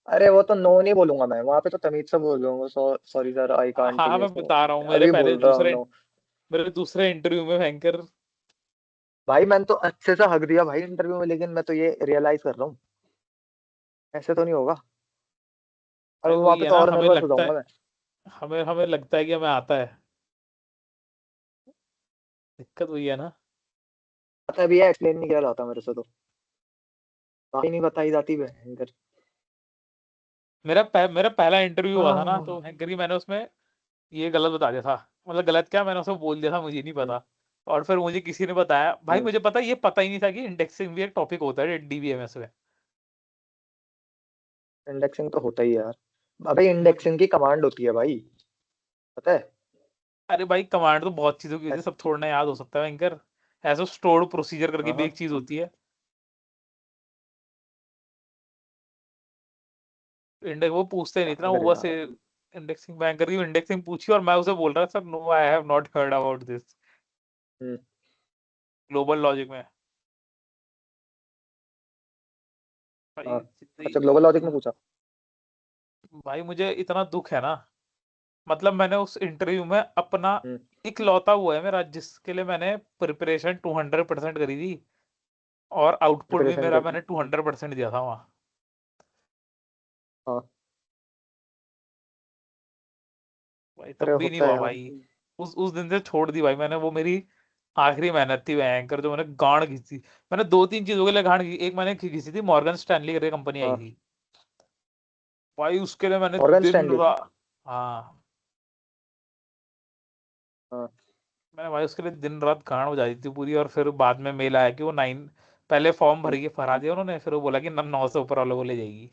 अरे वो तो नो नहीं बोलूंगा मैं, वहां पे तो तमीज से बोल दूंगा, सॉरी सर आई हाँ कांट हाँ, ये मैं वो, बता रहा हूँ, अभी बोल रहा हूँ नो। मेरे दूसरे इंटरव्यू में भयंकर। भाई मैंने तो अच्छे से हक दिया भाई इंटरव्यू में, लेकिन मैं तो ये रियलाइज कर रहा हूँ ऐसे तो नहीं होगा, और भाई वहां वही पे है तो ना, और हमें नर्वस हो लगता जाऊंगा है, मैं। हमें हमें लगता है कि हमें आता है। दिक्कत वही है ना। पता भी है, एक्सप्लेन नहीं किया जाता मेरे से तो, बाकी नहीं बताई जाती भयंकर। मेरा पहला इंटरव्यू हुआ था ना, हाँ। तो भयंकर ही मैंने उसमें ये गलत बता दिया था। मतलब गलत क्या, मैंने उसको बोल दिया था मुझे नहीं हम्म, पता। और फिर मुझे किसी ने बताया, भाई हम्म, मुझे पता, ये पता ही नहीं था कि इंडेक्सिंग भी एक टॉपिक होता है डीबीएमएस में। इंडेक्सिंग तो होता ही है यार। अबे मुझ इंडेक्सिंग की कमांड होती है भाई, पता है। अरे भाई, कमांड तो बहुत चीजों की होती है, ऐस- सब थोड़ा ना याद हो सकता है भयंकर। ऐसा स्टोर्ड प्रोसीजर करके हाँ भी हाँ। एक चीज होती है। इंडेक्स वो पूछते नहीं इतना, अगर वो बस यार। इंडेक्सिंग बैंकर की इंडेक्सिंग पूछी, और मैं उसे बोल रहा sir no I have not heard about this. Hmm, Global Logic में। भाई हाँ। जिंदगी अच्छा ग्लोबल लॉजिक में जिन पूछा। भाई मुझे इतना दुख है ना, मतलब मैंने उस इंटरव्यू में अपना हम्म। इकलौता वो है मेरा जिसके लिए मैंने प्रिपरेशन 200% करी थी, और आउटपुट भी प्रिपरेशन मेरा करी। मैंने 200% दिया था वहाँ। हाँ। भाई अरे तब भी नहीं होता है हुआ यार। भाई। उस दिन से छोड़ दी भाई मैंने, वो मेरी आखिरी मेहनत थी एंकर, जो मैंने गांड घिसी। मैंने दो तीन चीजों के लिए गांड घी, एक मैंने घिसी थी, मॉर्गन स्टैनली करके कंपनी आई हाँ। थी। भाई उसके लिए मैंने मॉर्गन दिन स्टैनली। रात, हाँ, हाँ। मैंने भाई उसके लिए दिन रात गांड बजा दी थी पूरी। और फिर बाद में मेल आया कि वो 9, पहले फॉर्म हम्म, भर के फरा दिया उन्होंने, फिर वो बोला कि 9 से ऊपर वालों को ले जाएगी।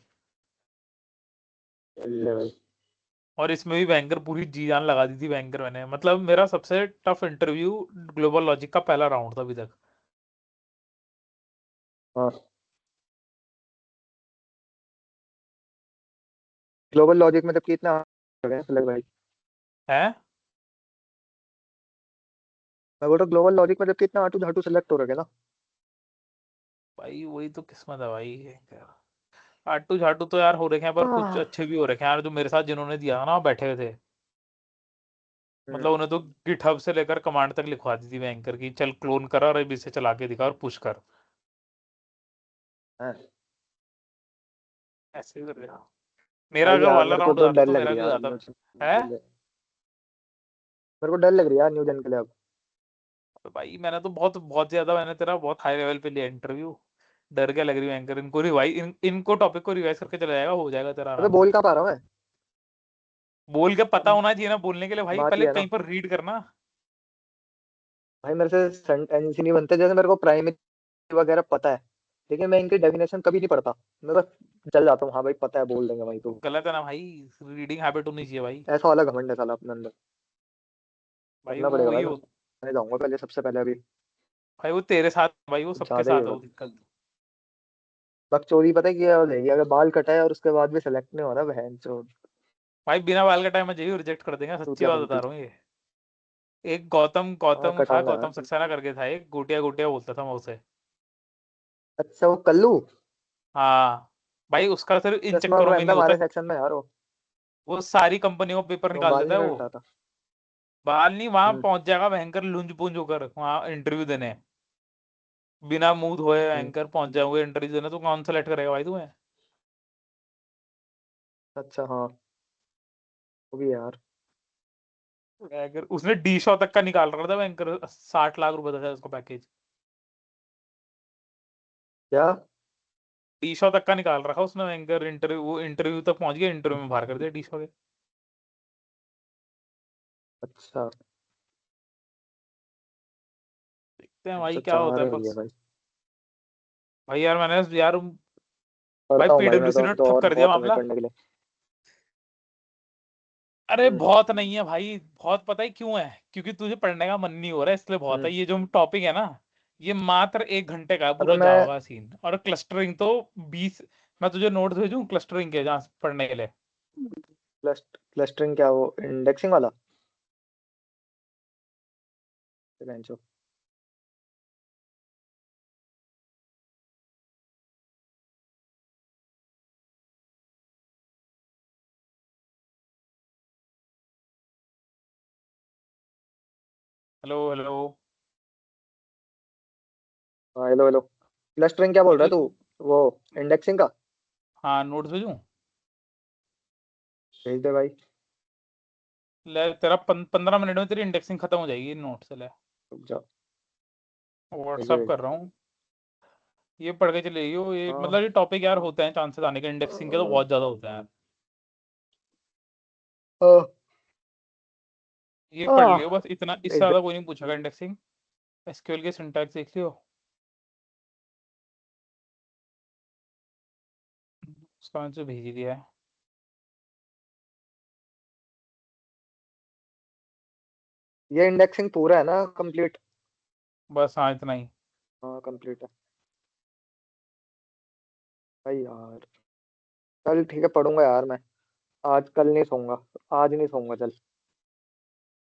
ले भाई। और इसमें भी बैंकर पूरी जी जान लगा दी थी बैंकर मैंने, मतलब मेरा सबसे टफ इंटरव्यू ग्लोबल लॉजिक का पहला राउंड था अभी तक। हाँ। ग्लोबल लॉजिक में तब कितना हो गया लग भाई। है मैं बोल रहा ग्लोबल लॉजिक में जब कितना आटू झाटू सेलेक्ट हो रहा है ना। भाई, वही तो किस्मत है भाई। आटू झाटू तो यार हो रखे हैं, पर कुछ आह, अच्छे भी हो रखे हैं यार, जो मेरे साथ जिन्होंने दिया था ना, बैठे हुए थे। हम्म, मतलब उन्हें तो गिटहब से लेकर कमांड तक लिखवा दी थी बैंकर की, चल क्लोन कर और अब इसे चला के दिखा और पुश कर। हाँ। ऐसे ही कर दिया। मेरा भाई अगर यार वाला मेरे को राउंड हो तो जाता डर तो लग मेरा रही भी है हो यार जाता। न्यू जन है के लिए। मेरे को डर लग रही है यार न्यू जन के लिए अब। तो भाई मैंने तो बहुत बहुत ज्यादा, मैंने तेरा बहुत हाई लेवल पे लिया इंटरव्यू। डर क्या लग रही है एंकर, इनको रिवाइज इनको टॉपिक को रिवाइज करके चला जाएगा, हो जाएगा तेरा अबे आराम से। बोल कहाँ पा रहा हूँ मैं। बोल के पता अब होना चाहिए ना बोलने के लिए भाई, बात पहले ये है ना, कहीं पर रीड करना। भाई मेरे से सेंटेंस ही नहीं बनते, जैसे मेरे को प्राइमरी वगैरह पता है, लेकिन मैं इनकी डेफिनेशन कभी नहीं पढ़ता। मैं बस चल जाता हूँ, हाँ भाई पता है बोल देंगे भाई तो तो। गलत है ना भाई, रीडिंग हैबिट होनी चाहिए भाई। ऐसा वाला घमंड है साला अपने अंदर। भाई करना वो पड़ेगा वही भाई, हो। मैं जाऊंगा पहले सबसे पहले अभी। भाई वो तेरे साथ, भाई वो सबके ज्यादा ही साथ है होगा। वो दिक्कत। बकचोदी पता है क्या हो जाएगी अगर बाल कटाए और उसके बाद भी सेलेक्ट नहीं हो रहा, बहन चो। भाई बिना बाल का टाइम में यही रिजेक्ट कर देंगे, सच्ची चूतिया बात बता बनती। रहा हूँ ये। एक गौतम हाँ गौतम था, कटाऊंगा यार। गौतम सक्सेना करके था, एक गोटिया गोटिया बोलता था मैं उसे। अच्छा वो कल्लू। हाँ भाई, उसका सिर्फ इन चश्मा चक्करों में पहनता नहीं होता। हमारे सेक्शन में यार वो। वो सारी कंपनियों को पेपर तो निकाल बाल देता नहीं है वो। कटाता। बाल नहीं, वहां हम्म, पहुंच जाएगा भयंकर लुंज पुंज होकर वहां इंटरव्यू देने। बिना मुंह धोए हम्म। एंकर पहुंच जाओगे इंटरव्यू देने, तो कौन सेलेक्ट करेगा भाई तुम्हें। अच्छा हाँ, वो भी है यार। एंकर उसने डी शो तक का निकाल रखा था एंकर, 60 लाख रुपए था शायद उसका पैकेज। क्या। डी शो तक का निकाल रखा उसने एंकर, इंटरव्यू तक पहुंच गया, इंटरव्यू में बाहर कर दिया डी शो के। अच्छा। देखते हैं भाई अच्छा क्या चाह होता है रही है बस। भाई। भाई यार मैंने यार, भाई पढ़ता हूँ भाई मैं पीडब्ल्यूसी तो, ने अब तो ठप और कर दिया बहुत हमें मामला। पढ़ने के लिए। अरे हम्म, बहुत नहीं है भाई, बहुत पता है क्यों है, क्योंकि तुझे पढ़ने का मन नहीं हो रहा है इसलिए बहुत हम्म। है। ये जो टॉपिक है ना, ये मात्र 1 घंटे का है अबे पूरा मैं। जावा का सीन, और क्लस्टरिंग तो 20। मैं तुझे नोट्स भेजूं क्लस्टरिंग के जहाँ पढ़ने के लिए। क्लस्टरिंग क्या, वो इंडेक्सिंग वाला? बेंचो। Hello hello. हाँ हेलो हेलो। क्लस्टरिंग क्या बोल रहा है अरे तू? वो इंडेक्सिंग का? हाँ, नोट्स भेजूं? भेज दे भाई। ले तेरा 15 मिनट में तेरी इंडेक्सिंग खत्म हो जाएगी नोट से। ले रुक जा। भेज दे व्हाट्सअप भेज। कर रहा हूँ। ये पढ़ के चलेगी ये, हाँ। मतलब ये टॉपिक यार होते हैं, चांसेस आने के इंडेक्सिंग के तो बहुत ज्यादा होते हैं यार। हाँ। ये पढ़ लियो हाँ, बस इतना, इससे भेज दे। ज्यादा कोई नहीं पूछेगा इंडेक्सिंग। एसक्यूएल के सिंटैक्स देख लियो। उसका आंसर भेज ही दिया है। ये इंडेक्सिंग पूरा है ना कंप्लीट? बस हाँ, इतना ही। हाँ कंप्लीट है भाई यार। चल ठीक है, पढ़ूंगा यार मैं। आज कल नहीं सोऊंगा। आज नहीं सोऊंगा चल।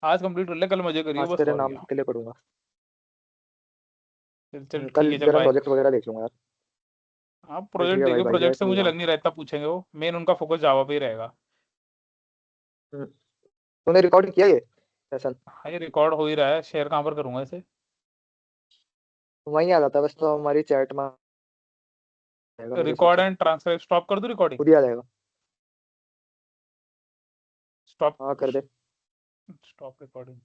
आज कंप्लीट कर ले, कल मजे करियो आज बस, तेरे और नाम क्या। के लिए पढ़ूंगा। चल चल ठीक कल है, चल जरा बाय। प्रोजेक्ट वगैरह देख लूंगा यार। हाँ, चल ठीक प्रोजेक्ट है भाई, देखो, बाय बाय, प्रोजेक्ट से चल मुझे रहा। लग नहीं रहा इतना पूछेंगे वो, मेन उनका फोकस जावा पे ही रहेगा। तूने रिकॉर्ड किया ये सेशन? हाँ, ये रिकॉर्ड हो ही रहा है, शेयर कहाँ पर करूंगा इसे? वहीं आ जाता है बस, तो हमारी चैट में आएगा मेरे हिसाब रिकॉर्ड से। एंड ट्रांसक्राइब स्टॉप कर दूं रिकॉर्डिंग? खुद ही आ जाएगा। स्टॉप। हाँ कर दे। Stop recording.